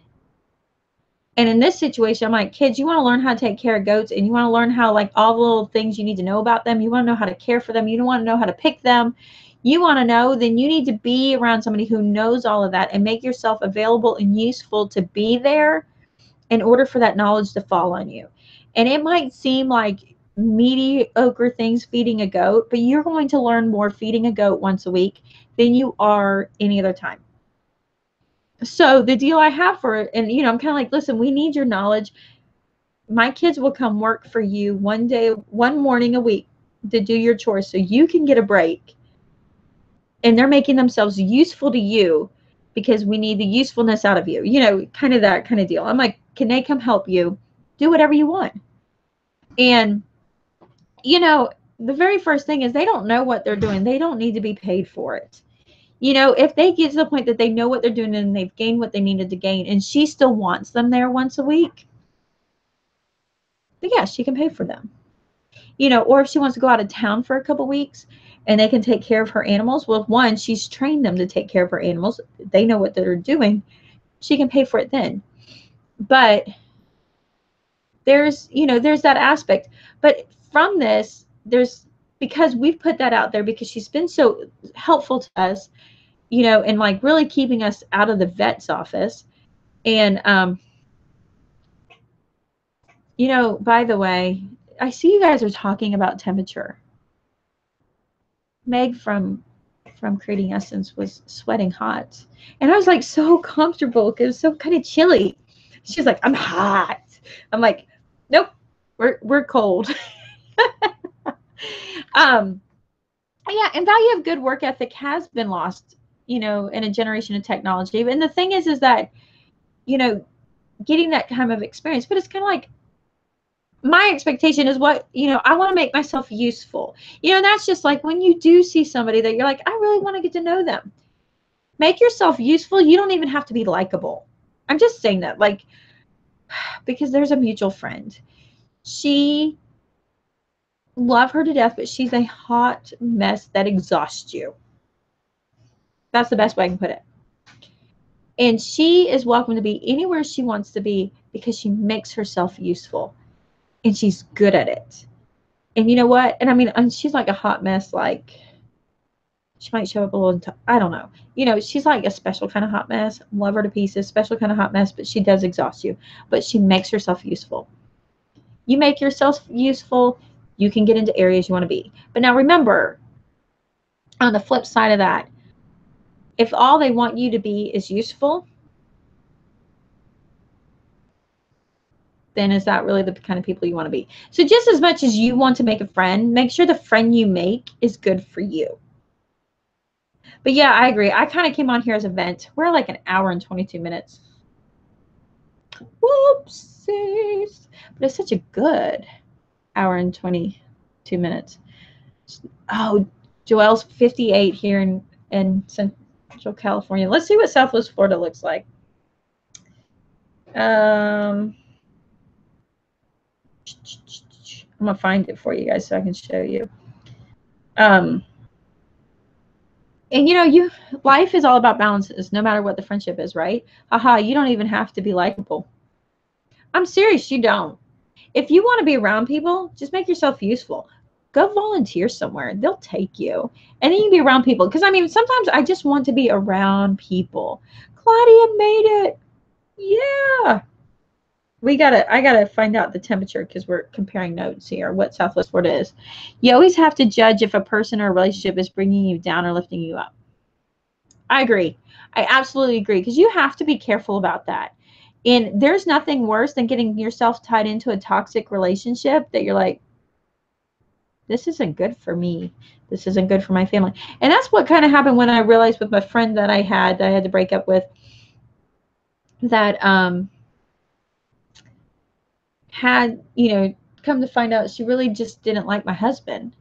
And in this situation, I'm like, kids, you want to learn how to take care of goats, and you want to learn how all the little things you need to know about them. You want to know how to care for them. You don't want to know how to pick them. You want to know, then you need to be around somebody who knows all of that and make yourself available and useful to be there in order for that knowledge to fall on you. And it might seem like mediocre things feeding a goat, but you're going to learn more feeding a goat once a week than you are any other time. So the deal I have for it, and I'm kind of like, listen, we need your knowledge. My kids will come work for you one morning a week to do your chores so you can get a break. And they're making themselves useful to you because we need the usefulness out of you. Kind of that kind of deal. I'm like, can they come help you? Do whatever you want. And, the very first thing is they don't know what they're doing. They don't need to be paid for it. If they get to the point that they know what they're doing and they've gained what they needed to gain, and she still wants them there once a week, then yeah, she can pay for them. Or if she wants to go out of town for a couple weeks and they can take care of her animals, well, one, she's trained them to take care of her animals. They know what they're doing. She can pay for it then. But there's that aspect. But from this, because we've put that out there, because she's been so helpful to us, and really keeping us out of the vet's office. And, by the way, I see you guys are talking about temperature. Meg from from Creating Essence was sweating hot. And I was like so comfortable because it was so kind of chilly. She's like, I'm hot. I'm like, nope, we're cold. Yeah, and value of good work ethic has been lost, you know, in a generation of technology. And the thing is that, you know, getting that kind of experience, but it's kind of like my expectation is what, you know, I want to make myself useful. You know, that's just like when you do see somebody that you're like, I really want to get to know them. Make yourself useful. You don't even have to be likable. I'm just saying that, like, because there's a mutual friend. She love her to death, but she's a hot mess that exhausts you. That's the best way I can put it. And she is welcome to be anywhere she wants to be because she makes herself useful and she's good at it. And you know what? And I mean, she's like a hot mess. Like, she might show up a little, I don't know. You know, she's like a special kind of hot mess. Love her to pieces, special kind of hot mess, but she does exhaust you. But she makes herself useful. You make yourself useful, you can get into areas you want to be. But now remember, on the flip side of that, if all they want you to be is useful, then is that really the kind of people you want to be? So just as much as you want to make a friend, make sure the friend you make is good for you. But yeah, I agree. I kind of came on here as a vent. We're like an hour and 22 minutes. Whoopsies. But it's such a good hour and 22 minutes. Oh, Joelle's 58 here in Central California. Let's see what Southwest Florida looks like. I'm going to find it for you guys so I can show you. And you know, life is all about balances, no matter what the friendship is, right? Haha, you don't even have to be likable. I'm serious, you don't. If you want to be around people, just make yourself useful. Go volunteer somewhere. They'll take you. And then you can be around people. Because, I mean, sometimes I just want to be around people. Claudia made it. Yeah. I gotta find out the temperature because we're comparing notes here, what Southwest Florida is. You always have to judge if a person or a relationship is bringing you down or lifting you up. I agree. I absolutely agree because you have to be careful about that. And there's nothing worse than getting yourself tied into a toxic relationship that you're like, this isn't good for me. This isn't good for my family. And that's what kind of happened when I realized with my friend that I had to break up with, that had, you know, come to find out she really just didn't like my husband.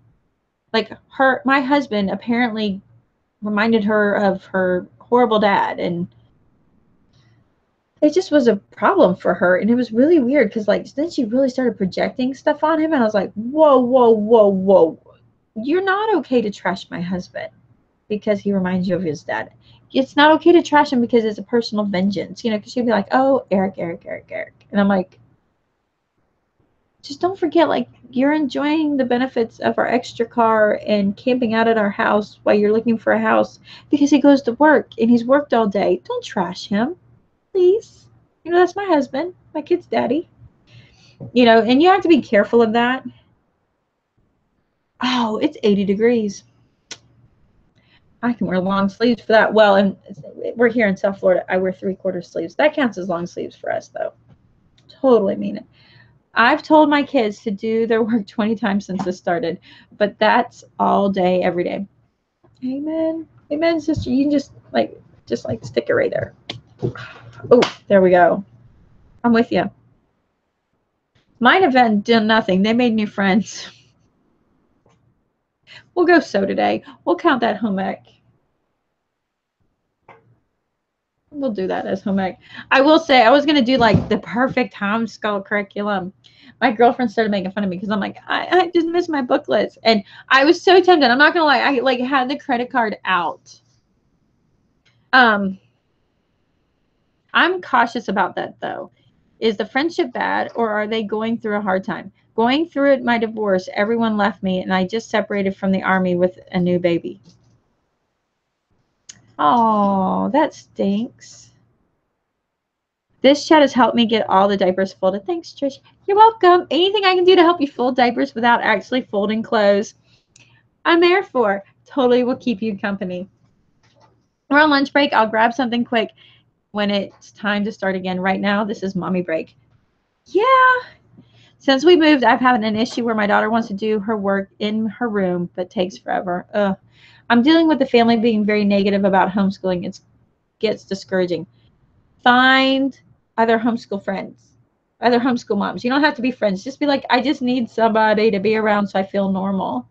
Like my husband apparently reminded her of her horrible dad, and it just was a problem for her. And it was really weird because, like, then she really started projecting stuff on him, and I was like, whoa, whoa, whoa, whoa. You're not okay to trash my husband because he reminds you of his dad. It's not okay to trash him because it's a personal vengeance, you know, because she'd be like, oh, Eric. And I'm like, just don't forget, like, you're enjoying the benefits of our extra car and camping out at our house while you're looking for a house because he goes to work and he's worked all day. Don't trash him, please. You know, that's my husband, my kid's daddy. You know, and you have to be careful of that. Oh, it's 80 degrees. I can wear long sleeves for that. Well, and we're here in South Florida. I wear 3/4 sleeves. That counts as long sleeves for us, though. Totally mean it. I've told my kids to do their work 20 times since this started, but that's all day, every day. Amen. Amen, sister. You can just stick it right there. Oh, there we go. I'm with you. Mine have done nothing. They made new friends. We'll go sew today. We'll count that home ec. We'll do that as home ec. I will say I was going to do like the perfect homeschool curriculum. My girlfriend started making fun of me because I'm like, I just missed my booklets. And I was so tempted. I'm not going to lie. I like had the credit card out. I'm cautious about that, though. Is the friendship bad, or are they going through a hard time? Going through my divorce, everyone left me, and I just separated from the army with a new baby. Oh, that stinks. This chat has helped me get all the diapers folded. Thanks, Trish. You're welcome. Anything I can do to help you fold diapers without actually folding clothes, I'm there for. Totally will keep you company. We're on lunch break. I'll grab something quick when it's time to start again. Right now, this is mommy break. Yeah. Since we moved, I've had an issue where my daughter wants to do her work in her room, but takes forever. Ugh. I'm dealing with the family being very negative about homeschooling. It gets discouraging. Find other homeschool friends, other homeschool moms. You don't have to be friends. Just be like, I just need somebody to be around so I feel normal.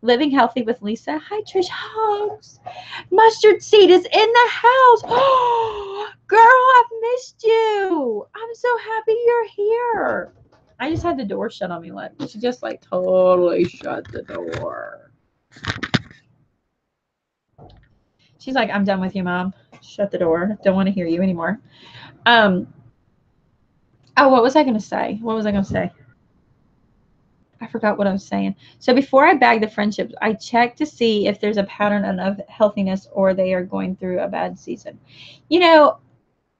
Living healthy with Lisa. Hi, Trish. Hugs. Mustard Seed is in the house. Oh, girl, I've missed you. I'm so happy you're here. I just had the door shut on me. Look, she just like totally shut the door. She's like, I'm done with you, Mom. Shut the door. Don't want to hear you anymore. Oh, what was I going to say? What was I going to say? I forgot what I was saying. So before I bag the friendships, I check to see if there's a pattern of healthiness or they are going through a bad season. You know,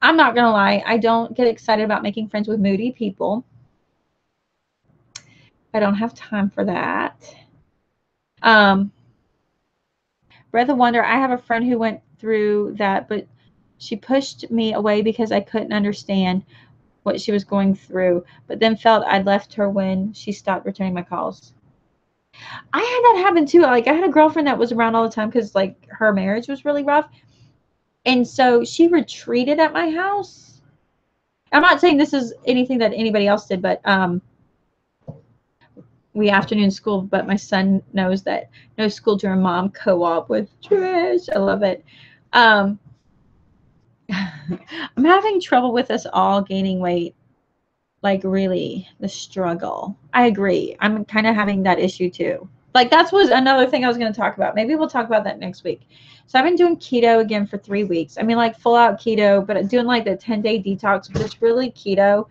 I'm not going to lie. I don't get excited about making friends with moody people. I don't have time for that. Breath of Wonder, I have a friend who went through that, but she pushed me away because I couldn't understand what she was going through, but then felt I'd left her when she stopped returning my calls. I had that happen too. Like I had a girlfriend that was around all the time because like her marriage was really rough. And so she retreated at my house. I'm not saying this is anything that anybody else did, but we afternoon school, but my son knows that no school during mom co-op with Trish. I love it. I'm having trouble with us all gaining weight. Like really the struggle. I agree. I'm kind of having that issue too. Like that was another thing I was going to talk about. Maybe we'll talk about that next week. So I've been doing keto again for 3 weeks. I mean like full out keto, but I'm doing like the 10-day detox, but it's really keto.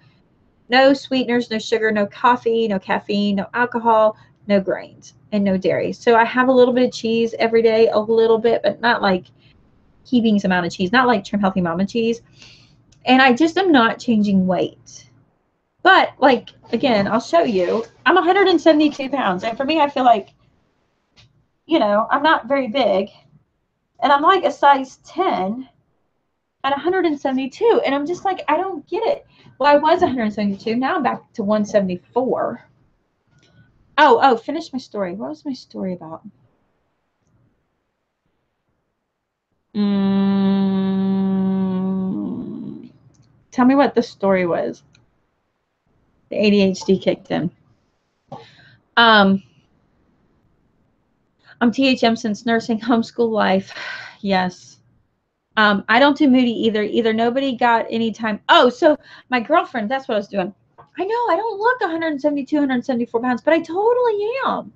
No sweeteners, no sugar, no coffee, no caffeine, no alcohol, no grains, and no dairy. So I have a little bit of cheese every day, a little bit, but not like heaping amount of cheese, not like Trim Healthy Mama cheese. And I just am not changing weight. But like, again, I'll show you, I'm 172 pounds. And for me, I feel like, you know, I'm not very big. And I'm like a size 10 at 172. And I'm just like, I don't get it. Well, I was 172. Now I'm back to 174. Oh, finish my story. What was my story about? Tell me what the story was. The ADHD kicked in. I'm THM since nursing, homeschool life. Yes. I don't do moody either. Either nobody got any time. Oh, so my girlfriend, that's what I was doing. I know I don't look 172, 174 pounds, but I totally am.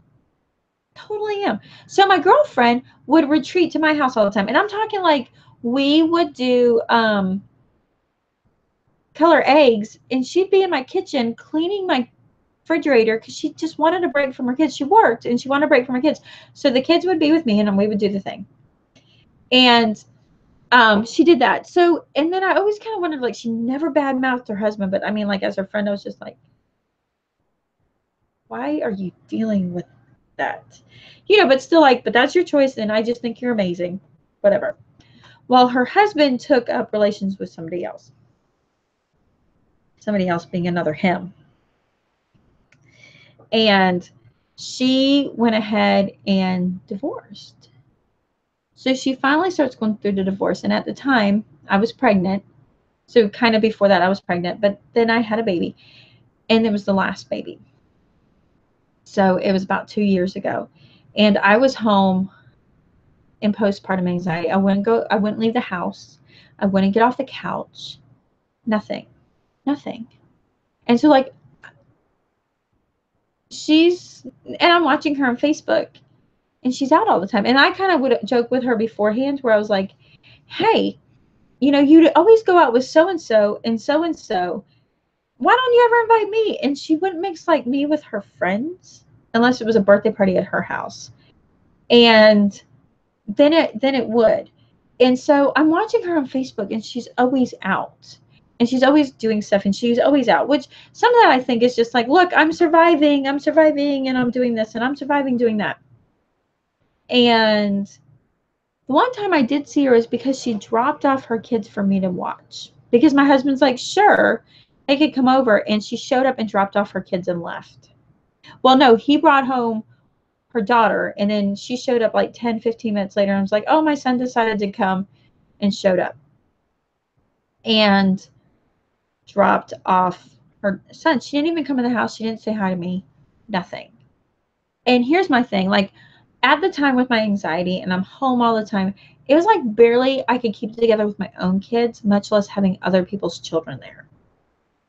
Totally am. So my girlfriend would retreat to my house all the time. And I'm talking like we would do color eggs, and she'd be in my kitchen cleaning my refrigerator because she just wanted a break from her kids. She worked and she wanted a break from her kids. So the kids would be with me and then we would do the thing. And she did that. So, and then I always kind of wondered, like, she never badmouthed her husband, but I mean, like, as her friend, I was just like, why are you dealing with that? You know, but still, like, but that's your choice, and I just think you're amazing. Whatever. Well, her husband took up relations with somebody else. Somebody else being another him. And she went ahead and divorced. So she finally starts going through the divorce. And at the time, I was pregnant. So kind of before that, I was pregnant. But then I had a baby. And it was the last baby. So it was about 2 years ago. And I was home in postpartum anxiety. I wouldn't leave the house. I wouldn't get off the couch. Nothing. And so like, and I'm watching her on Facebook. And she's out all the time. And I kind of would joke with her beforehand where I was like, hey, you know, you'd always go out with so-and-so and so-and-so. Why don't you ever invite me? And she wouldn't mix like me with her friends unless it was a birthday party at her house. And then it would. And so I'm watching her on Facebook and she's always out. And she's always doing stuff and she's always out, which some of that I think is just like, look, I'm surviving and I'm doing this and I'm surviving doing that. And the one time I did see her is because she dropped off her kids for me to watch. Because my husband's like, sure, they could come over. And she showed up and dropped off her kids and left. Well, no, he brought home her daughter. And then she showed up like 10, 15 minutes later. And was like, oh, my son decided to come, and showed up. And dropped off her son. She didn't even come in the house. She didn't say hi to me. Nothing. And here's my thing. Like, at the time with my anxiety, and I'm home all the time, it was like barely I could keep it together with my own kids, much less having other people's children there.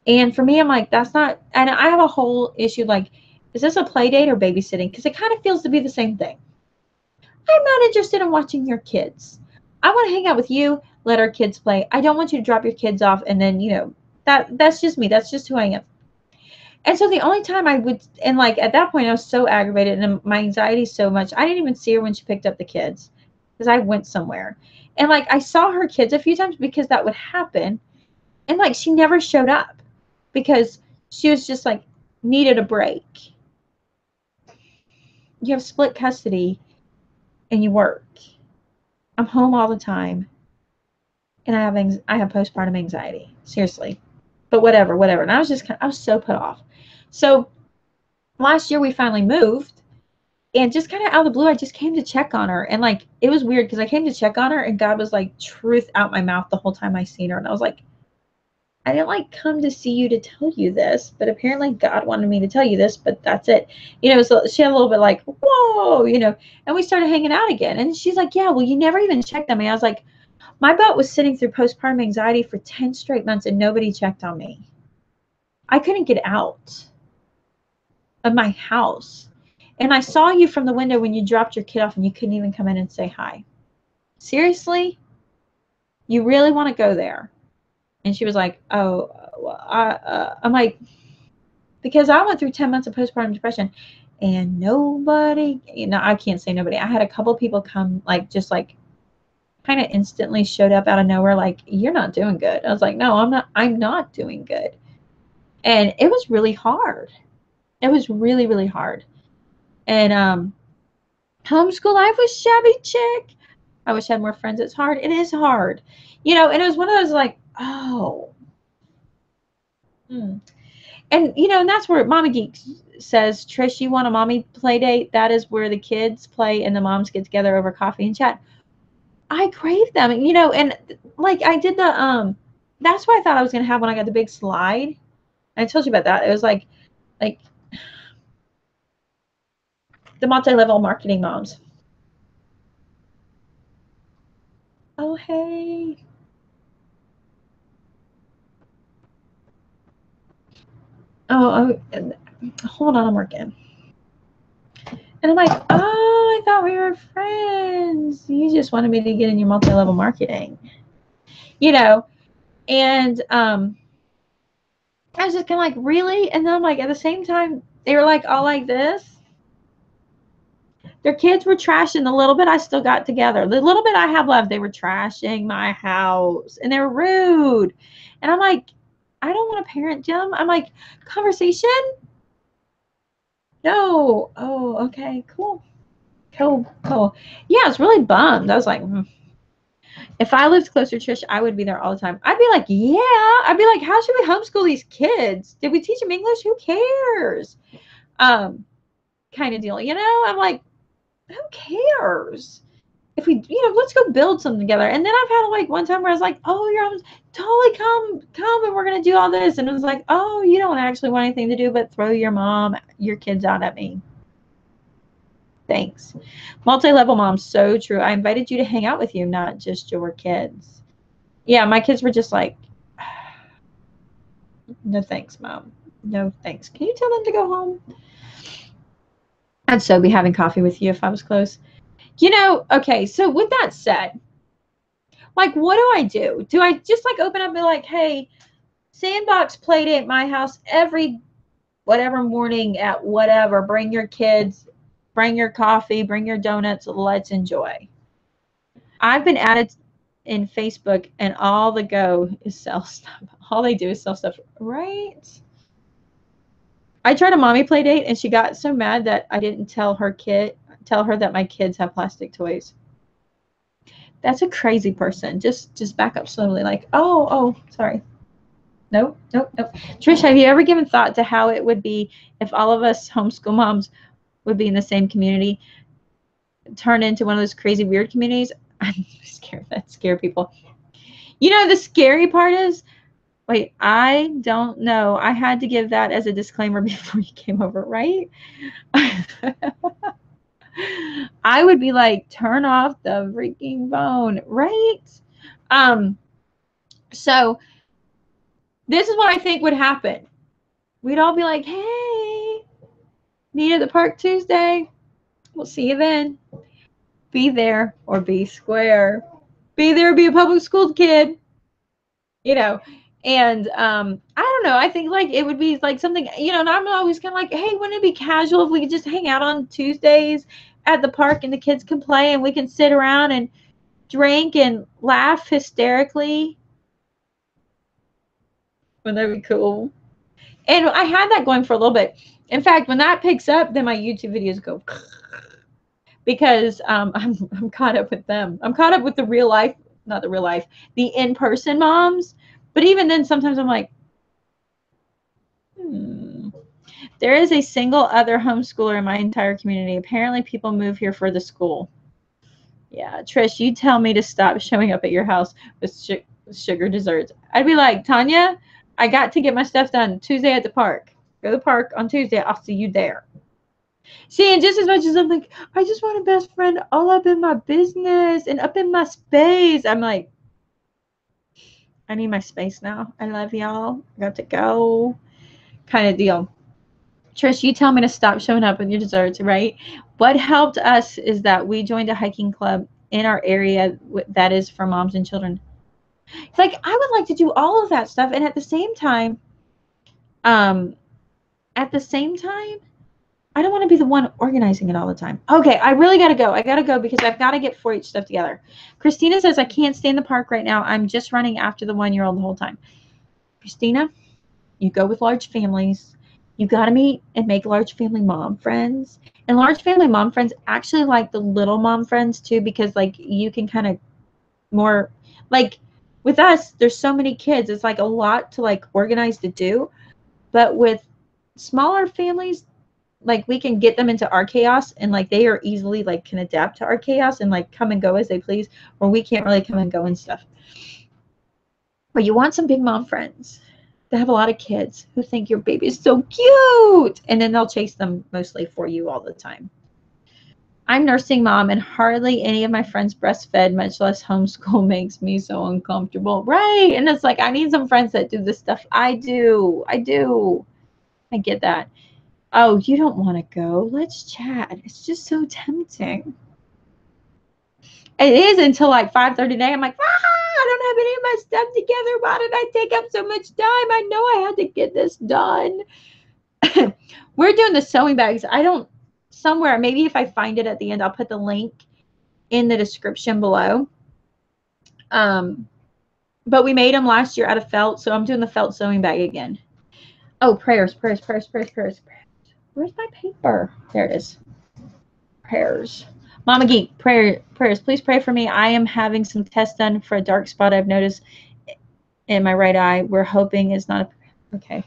And for me, I'm like, that's not, and I have a whole issue like, is this a play date or babysitting? Because it kind of feels to be the same thing. I'm not interested in watching your kids. I want to hang out with you, let our kids play. I don't want you to drop your kids off and then, that's just me. That's just who I am. And so the only time I would, and like at that point I was so aggravated and my anxiety so much, I didn't even see her when she picked up the kids because I went somewhere. And like I saw her kids a few times because that would happen. And like she never showed up because she was just like needed a break. You have split custody and you work. I'm home all the time. And I have postpartum anxiety. Seriously. But whatever. And I was so put off. So last year we finally moved, and just kind of out of the blue, I just came to check on her. And like, it was weird because I came to check on her and God was like truth out my mouth the whole time I seen her. And I was like, I didn't like come to see you to tell you this, but apparently God wanted me to tell you this, but that's it. So she had a little bit like, whoa, and we started hanging out again. And she's like, yeah, well, you never even checked on me. I was like, my butt was sitting through postpartum anxiety for 10 straight months and nobody checked on me. I couldn't get out of my house. And I saw you from the window when you dropped your kid off and you couldn't even come in and say hi. Seriously? You really want to go there? And she was like, oh, well, I'm like, because I went through 10 months of postpartum depression and nobody, I can't say nobody. I had a couple people come like, just like kind of instantly showed up out of nowhere. Like, you're not doing good. I was like, no, I'm not doing good. And it was really hard. It was really, really hard. And homeschool life was shabby chick. I wish I had more friends. It's hard. It is hard. And it was one of those like, oh. And, and that's where Mama Geek says, Trish, you want a mommy play date? That is where the kids play and the moms get together over coffee and chat. I crave them, and like I did that's what I thought I was going to have when I got the big slide. I told you about that. It was like the multi-level marketing moms. Oh, hey. Oh, hold on, I'm working. And I'm like, oh, I thought we were friends. You just wanted me to get in your multi-level marketing. And I was just kind of like, really? And then I'm like, at the same time, they were like all like this. Their kids were trashing the little bit I still got together. The little bit I have left, they were trashing my house. And they were rude. And I'm like, I don't want to parent them. I'm like, conversation? No. Oh, okay, cool. Yeah, I was really bummed. I was like, if I lived closer to Trish, I would be there all the time. I'd be like, yeah. I'd be like, how should we homeschool these kids? Did we teach them English? Who cares? Kind of deal. I'm like, who cares? If we, let's go build something together. And then I've had like one time where I was like, oh, you're totally come and we're going to do all this. And it was like, oh, you don't actually want anything to do but throw your kids out at me. Thanks. Multi-level mom, so true. I invited you to hang out with you, not just your kids. Yeah, my kids were just like, no thanks, Mom. No thanks. Can you tell them to go home? I'd so be having coffee with you if I was close. Okay, so with that said, like, what do I do? Do I just like open up and be like, hey, sandbox play date at my house every whatever morning at whatever, bring your kids, bring your coffee, bring your donuts, let's enjoy. I've been added in Facebook and all the go is sell stuff. All they do is sell stuff, right? I tried a mommy play date and she got so mad that I didn't tell her kid tell her that my kids have plastic toys. That's a crazy person. Just back up slowly. Like, oh, sorry. Nope. Trish, have you ever given thought to how it would be if all of us homeschool moms would be in the same community, turn into one of those crazy weird communities? I'm scared. That scare people. You know, the scary part is, wait, I don't know. I had to give that as a disclaimer before you came over, right? I would be like, turn off the freaking phone, right? So this is what I think would happen. We'd all be like, hey, meet at the park Tuesday. We'll see you then. Be there or be square. Be there, be a public school kid. You know, and I don't know. I think like it would be like something, you know, and I'm always kind of like, hey, wouldn't it be casual if we could just hang out on Tuesdays at the park and the kids can play and we can sit around and drink and laugh hysterically? Wouldn't that be cool? And I had that going for a little bit. In fact, when that picks up, then my YouTube videos go because I'm caught up with them. I'm caught up with the real life, not the real life, the in-person moms. But even then, sometimes I'm like, There is a single other homeschooler in my entire community. Apparently, people move here for the school. Yeah, Trish, you tell me to stop showing up at your house with sugar desserts. I'd be like, Tanya, I got to get my stuff done Tuesday at the park. Go to the park on Tuesday. I'll see you there. See, and just as much as I'm like, I just want a best friend all up in my business and up in my space, I'm like, I need my space now. I love y'all. I got to go. Kind of deal. Trish, you tell me to stop showing up with your desserts, right? What helped us is that we joined a hiking club in our area that is for moms and children. It's like, I would like to do all of that stuff. And at the same time, I don't want to be the one organizing it all the time. Okay, I really got to go. I got to go because I've got to get 4-H stuff together. Christina says, I can't stay in the park right now. I'm just running after the 1-year-old the whole time. Christina, you go with large families. You got to meet and make large family mom friends. And large family mom friends actually like the little mom friends too, because like you can kind of more, like with us, there's so many kids. It's like a lot to like organize to do. But with smaller families, like we can get them into our chaos and like they are easily like can adapt to our chaos and like come and go as they please, or we can't really come and go and stuff. But you want some big mom friends that have a lot of kids who think your baby is so cute, and then they'll chase them mostly for you all the time. I'm nursing mom and hardly any of my friends breastfed, much less homeschool. Makes me so uncomfortable. Right. And it's like, I need some friends that do the stuff I do. I get that. Oh, you don't want to go? Let's chat. It's just so tempting. It is until like 5:30 today. I'm like, I don't have any of my stuff together. Why did I take up so much time? I know I had to get this done. We're doing the sewing bags. Somewhere, maybe if I find it at the end, I'll put the link in the description below. But we made them last year out of felt, so I'm doing the felt sewing bag again. Oh, prayers. Where's my paper? There it is. Prayers. Mama Geek, prayers. Please pray for me. I am having some tests done for a dark spot I've noticed in my right eye. We're hoping it's not okay.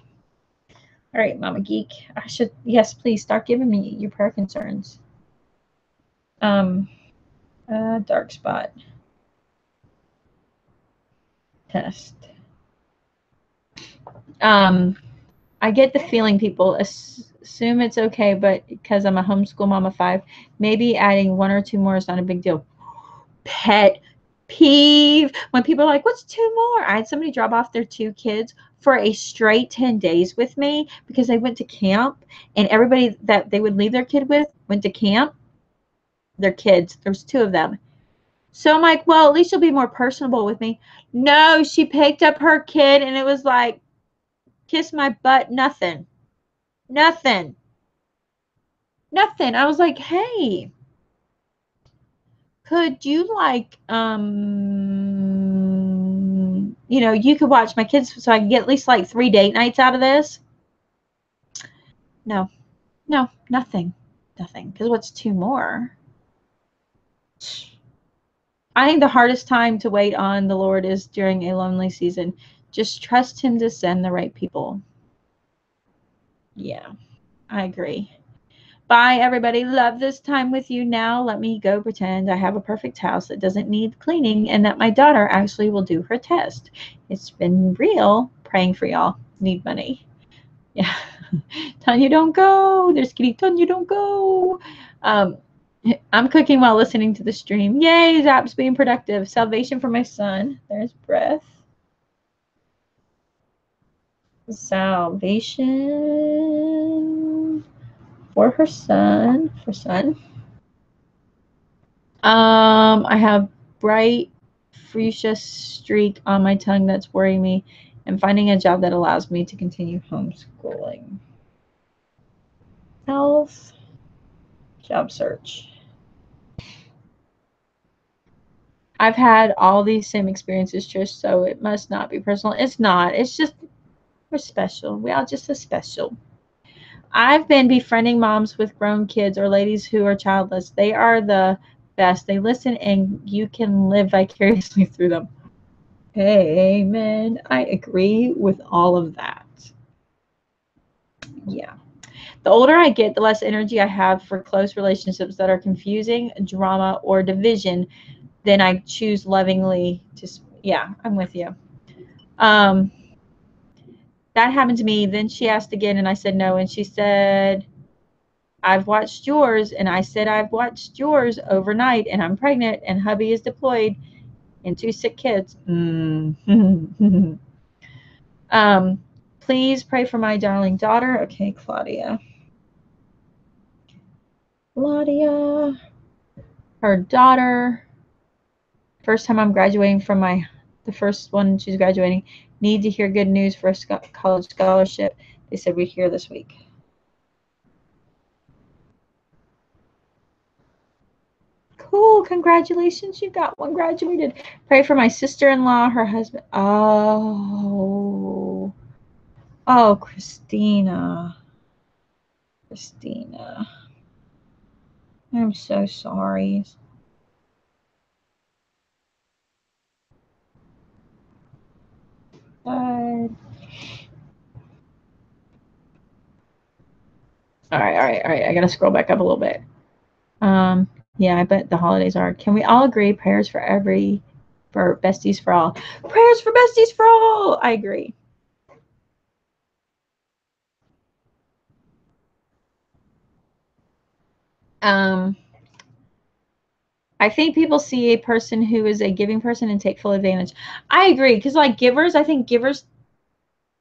All right, Mama Geek. Yes, please start giving me your prayer concerns. Dark spot. Test. I get the feeling people assume it's okay, but because I'm a homeschool mom of 5, maybe adding 1 or 2 more is not a big deal. Pet peeve. When people are like, what's 2 more? I had somebody drop off their 2 kids for a straight 10 days with me because they went to camp, and everybody that they would leave their kid with went to camp. Their kids. There was 2 of them. So I'm like, well, at least you'll be more personable with me. No, she picked up her kid, and it was like, kiss my butt, nothing. I was like, hey, could you like, you could watch my kids so I can get at least like 3 date nights out of this? No, nothing. nothing. Because what's 2 more? I think the hardest time to wait on the Lord is during a lonely season. Just trust him to send the right people. Yeah, I agree. Bye, everybody. Love this time with you. Now let me go pretend I have a perfect house that doesn't need cleaning and that my daughter actually will do her test. It's been real. Praying for y'all. Need money. Yeah. Tanya, don't go. There's Kitty. Tanya, don't go. I'm cooking while listening to the stream. Yay, Zap's being productive. Salvation for my son. There's breath. Salvation for her son. For son. I have bright fuchsia streak on my tongue that's worrying me, and finding a job that allows me to continue homeschooling. Health. Job search. I've had all these same experiences, Trish, so it must not be personal. It's not. It's just we're special. We all just are special. I've been befriending moms with grown kids or ladies who are childless. They are the best. They listen and you can live vicariously through them. Amen. I agree with all of that. Yeah. The older I get, the less energy I have for close relationships that are confusing, drama, or division. Then I choose lovingly to, yeah, I'm with you. That happened to me. Then she asked again, and I said no. And she said, I've watched yours. And I said, I've watched yours overnight, and I'm pregnant, and hubby is deployed, and 2 sick kids. Please pray for my darling daughter. Okay, Claudia. Claudia. Her daughter. First time I'm graduating from the first one she's graduating. Need to hear good news for a college scholarship. They said we'd hear this week. Cool. Congratulations. You got one graduated. Pray for my sister-in-law, her husband. Oh, Christina. I'm so sorry. All right. I gotta scroll back up a little bit. Yeah, I bet the holidays are. Can we all agree prayers for besties for all? Prayers for besties for all. I agree. I think people see a person who is a giving person and take full advantage. I agree, because like givers, I think givers,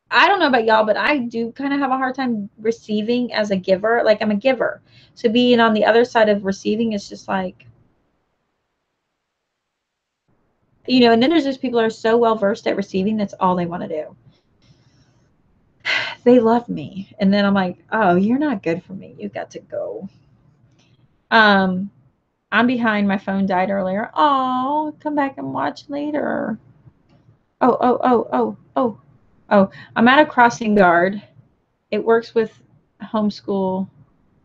I don't know about y'all, but I do kind of have a hard time receiving as a giver. Like I'm a giver. So being on the other side of receiving is just like, and then there's just people who are so well versed at receiving, that's all they want to do. They love me. And then I'm like, oh, you're not good for me. You got to go. I'm behind. My phone died earlier. Oh, come back and watch later. Oh. I'm at a crossing guard. It works with homeschool.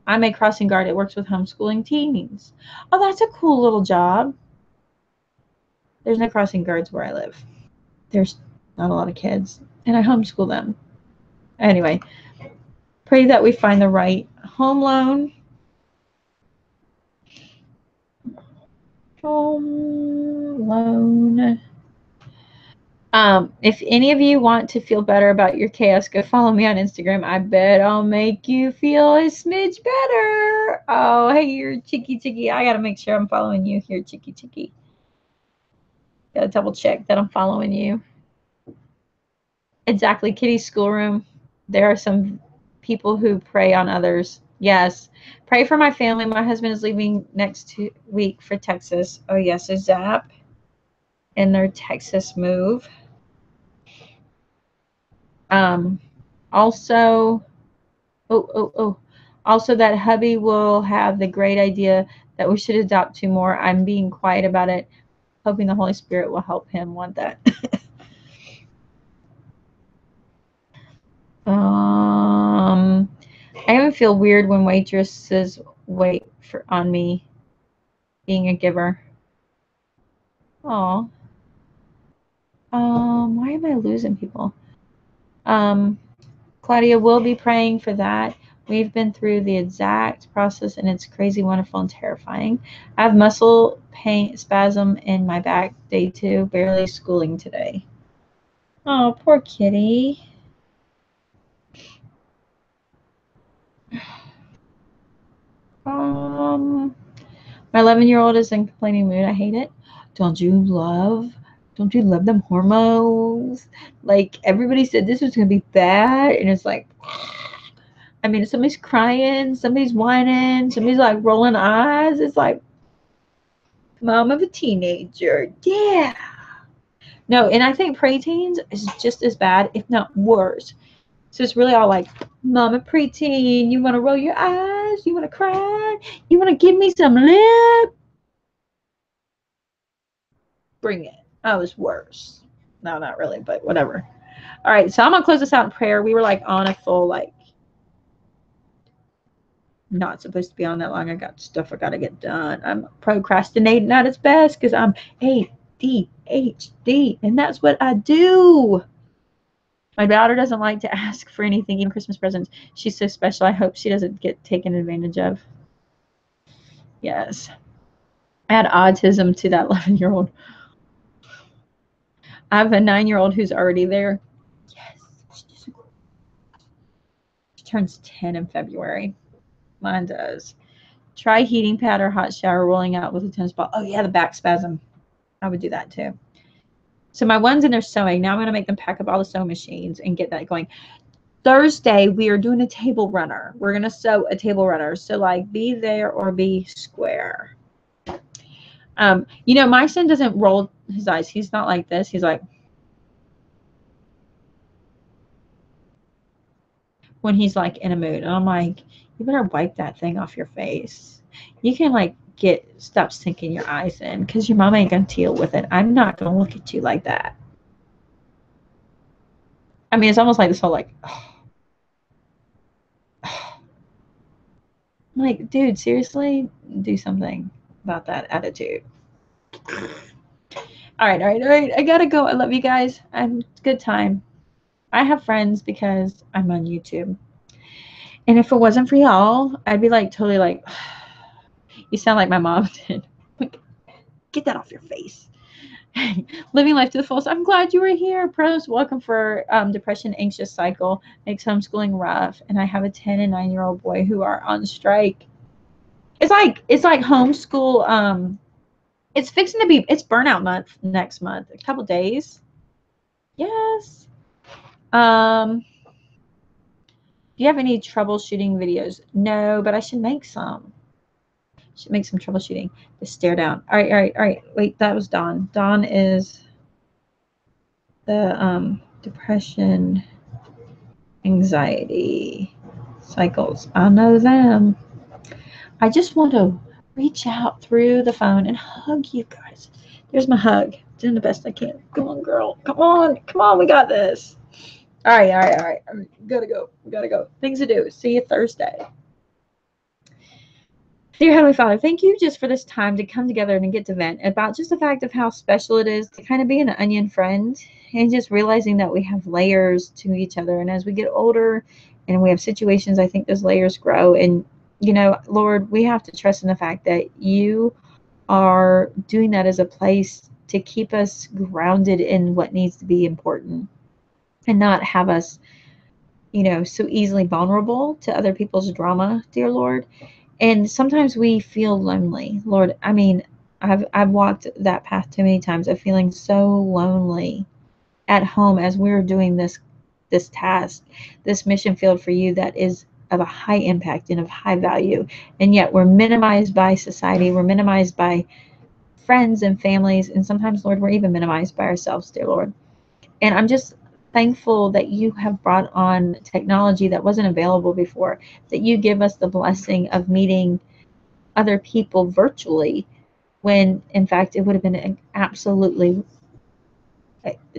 I'm a crossing guard. It works with homeschooling teens. Oh, that's a cool little job. There's no crossing guards where I live. There's not a lot of kids, and I homeschool them. Anyway, pray that we find the right home loan. Home loan. If any of you want to feel better about your chaos, go follow me on Instagram. I bet I'll make you feel a smidge better. Oh, hey, you're Chicky. I gotta make sure I'm following you here, Chicky. Gotta double check that I'm following you. Exactly, Kitty's schoolroom. There are some people who prey on others. Yes. Pray for my family. My husband is leaving next week for Texas. Oh, yes, a Zap in their Texas move. Also, also that hubby will have the great idea that we should adopt 2 more. I'm being quiet about it, hoping the Holy Spirit will help him want that. I even feel weird when waitresses wait on me being a giver. Oh. Why am I losing people? Claudia will be praying for that. We've been through the exact process and it's crazy, wonderful, and terrifying. I have muscle pain spasm in my back, day 2, barely schooling today. Oh, poor kitty. My 11-year-old is in complaining mood. I hate it. Don't you love them hormones? Like, everybody said this was going to be bad, and it's like, I mean, somebody's crying, somebody's whining, somebody's like rolling eyes. It's like, mom of a teenager. Yeah. No, and I think preteens is just as bad, if not worse. So it's really all like, mama preteen, you want to roll your eyes? You want to cry? You want to give me some lip? Bring it. I was worse. No, not really, but whatever. All right, so I'm going to close this out in prayer. We were like on a full, like, not supposed to be on that long. I got stuff I got to get done. I'm procrastinating at its best because I'm ADHD, and that's what I do. My daughter doesn't like to ask for anything, even Christmas presents. She's so special. I hope she doesn't get taken advantage of. Yes. Add autism to that 11-year-old. I have a 9-year-old who's already there. Yes. She turns 10 in February. Mine does. Try heating pad or hot shower rolling out with a tennis ball. Oh, yeah, the back spasm. I would do that too. So my one's in there sewing. Now I'm going to make them pack up all the sewing machines and get that going. Thursday, we are doing a table runner. We're going to sew a table runner. So, like, be there or be square. You know, my son doesn't roll his eyes. He's not like this. He's like, when he's like in a mood. And I'm like, you better wipe that thing off your face. You can like stop sinking your eyes in because your mama ain't gonna deal with it. I'm not gonna look at you like that. I mean, it's almost like this whole like, like, dude, seriously, do something about that attitude. All right. I gotta go. I love you guys. Good time. I have friends because I'm on YouTube. And if it wasn't for y'all, I'd be like totally like, you sound like my mom did. Like, get that off your face. Living life to the fullest. I'm glad you were here. Pros, welcome for depression, anxious cycle, makes homeschooling rough. And I have a 10 and 9-year-old boy who are on strike. It's like homeschool. It's fixing to be, it's burnout month next month, a couple days. Yes. Do you have any troubleshooting videos? No, but I should make some. Should make some troubleshooting. Just stare down. All right. Wait, that was Dawn. Dawn is the depression, anxiety cycles. I know them. I just want to reach out through the phone and hug you guys. There's my hug. Doing the best I can. Come on, girl. Come on. We got this. All right. We gotta go. Things to do. See you Thursday. Dear Heavenly Father, thank you just for this time to come together and get to vent about just the fact of how special it is to kind of be an onion friend and just realizing that we have layers to each other. And as we get older and we have situations, I think those layers grow. And, you know, Lord, we have to trust in the fact that you are doing that as a place to keep us grounded in what needs to be important and not have us, you know, so easily vulnerable to other people's drama, dear Lord. And sometimes we feel lonely, Lord. I mean, I've walked that path too many times of feeling so lonely at home as we're doing this task, this mission field for you that is of a high impact and of high value. And yet we're minimized by society, we're minimized by friends and families, and sometimes, Lord, we're even minimized by ourselves, dear Lord. And I'm just thankful that you have brought on technology that wasn't available before, that you give us the blessing of meeting other people virtually when in fact it would have been absolutely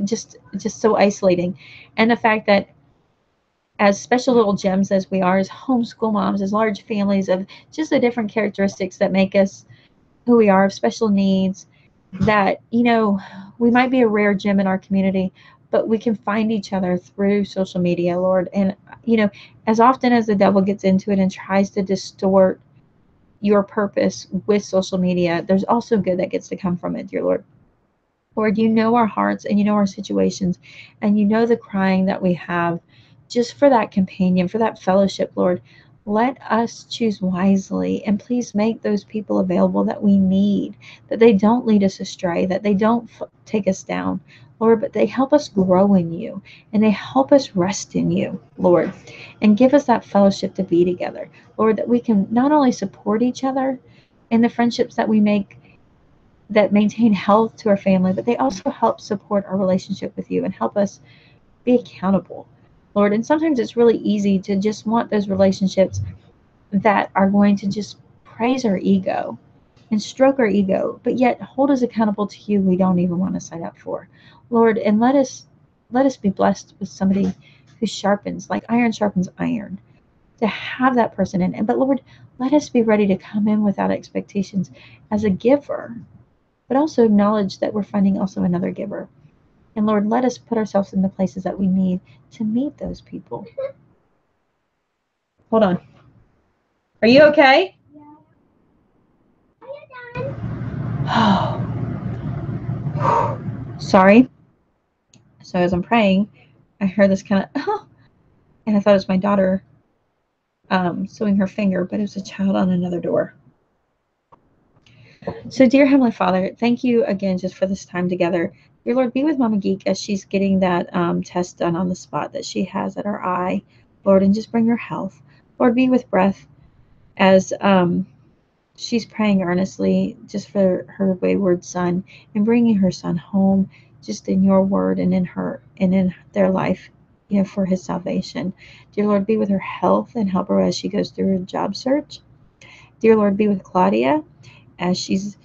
just so isolating. And the fact that as special little gems as we are, as homeschool moms, as large families of just the different characteristics that make us who we are, of special needs, that, we might be a rare gem in our community, but we can find each other through social media, Lord. And, as often as the devil gets into it and tries to distort your purpose with social media, there's also good that gets to come from it, dear Lord. Lord, you know our hearts and you know our situations, and you know the crying that we have just for that companion, for that fellowship, Lord. Let us choose wisely, and please make those people available that we need, that they don't lead us astray, that they don't take us down, Lord, but they help us grow in you, and they help us rest in you, Lord, and give us that fellowship to be together, Lord, that we can not only support each other in the friendships that we make that maintain health to our family, but they also help support our relationship with you and help us be accountable, Lord. And sometimes it's really easy to just want those relationships that are going to just praise our ego and stroke our ego, but yet hold us accountable to you we don't even want to sign up for, Lord. And let us be blessed with somebody who sharpens, like iron sharpens iron, to have that person in. But Lord, let us be ready to come in without expectations as a giver, but also acknowledge that we're finding also another giver. And Lord, let us put ourselves in the places that we need to meet those people. Hold on. Are you okay? Oh, sorry. So as I'm praying, I heard this kind of, oh, and I thought it was my daughter sewing her finger, but it was a child on another door. So, dear Heavenly Father, thank you again just for this time together. Dear Lord, be with Mama Geek as she's getting that test done on the spot that she has at her eye, Lord, and just bring her health. Lord, be with Breath as she's praying earnestly just for her wayward son and bringing her son home just in your word and in her and in their life, for his salvation. Dear Lord, be with her health and help her as she goes through her job search. Dear Lord, be with Claudia as she's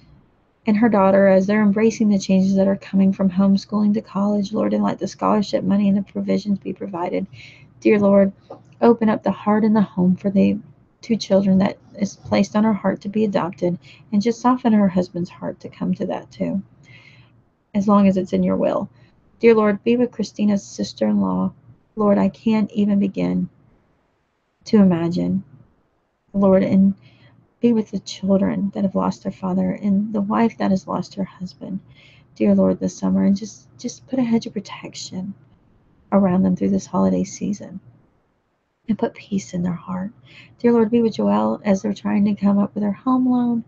and her daughter as they're embracing the changes that are coming from homeschooling to college, Lord, and let the scholarship money and the provisions be provided. Dear Lord, open up the heart and the home for the two children that is placed on her heart to be adopted, and just soften her husband's heart to come to that too, as long as it's in your will. Dear Lord, be with Christina's sister-in-law. Lord, I can't even begin to imagine, Lord, and be with the children that have lost their father and the wife that has lost her husband, dear Lord, this summer, and just put a hedge of protection around them through this holiday season and put peace in their heart. Dear Lord, be with Joelle as they're trying to come up with their home loan,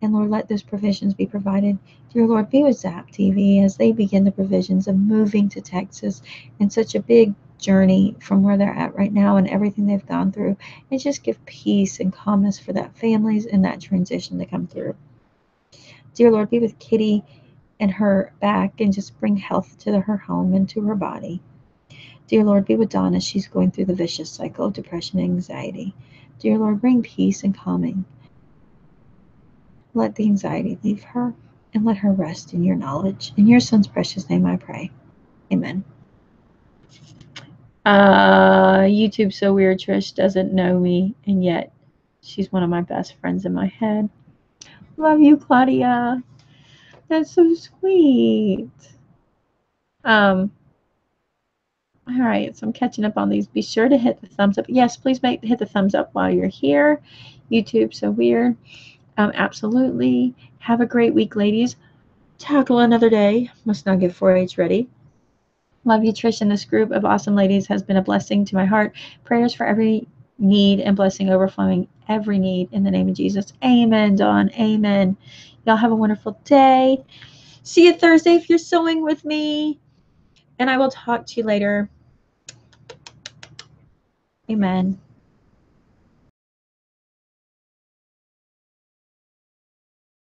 and Lord, let those provisions be provided. Dear Lord, be with Zap TV as they begin the provisions of moving to Texas and such a big journey from where they're at right now and everything they've gone through, and just give peace and calmness for that families and that transition to come through. Dear Lord, be with Kitty and her back and just bring health to her home and to her body. Dear Lord, be with Dawn as she's going through the vicious cycle of depression and anxiety. Dear Lord, bring peace and calming. Let the anxiety leave her and let her rest in your knowledge. In your son's precious name I pray. Amen. YouTube's so weird. Trish doesn't know me, and yet she's one of my best friends in my head. Love you, Claudia. That's so sweet. All right, so I'm catching up on these. Be sure to hit the thumbs up. Yes, please hit the thumbs up while you're here. YouTube, so weird. Absolutely. Have a great week, ladies. Tackle another day. Must not get 4-H ready. Love you, Trish, and this group of awesome ladies has been a blessing to my heart. Prayers for every need and blessing overflowing every need in the name of Jesus. Amen, Dawn. Amen. Y'all have a wonderful day. See you Thursday if you're sewing with me. And I will talk to you later. Amen.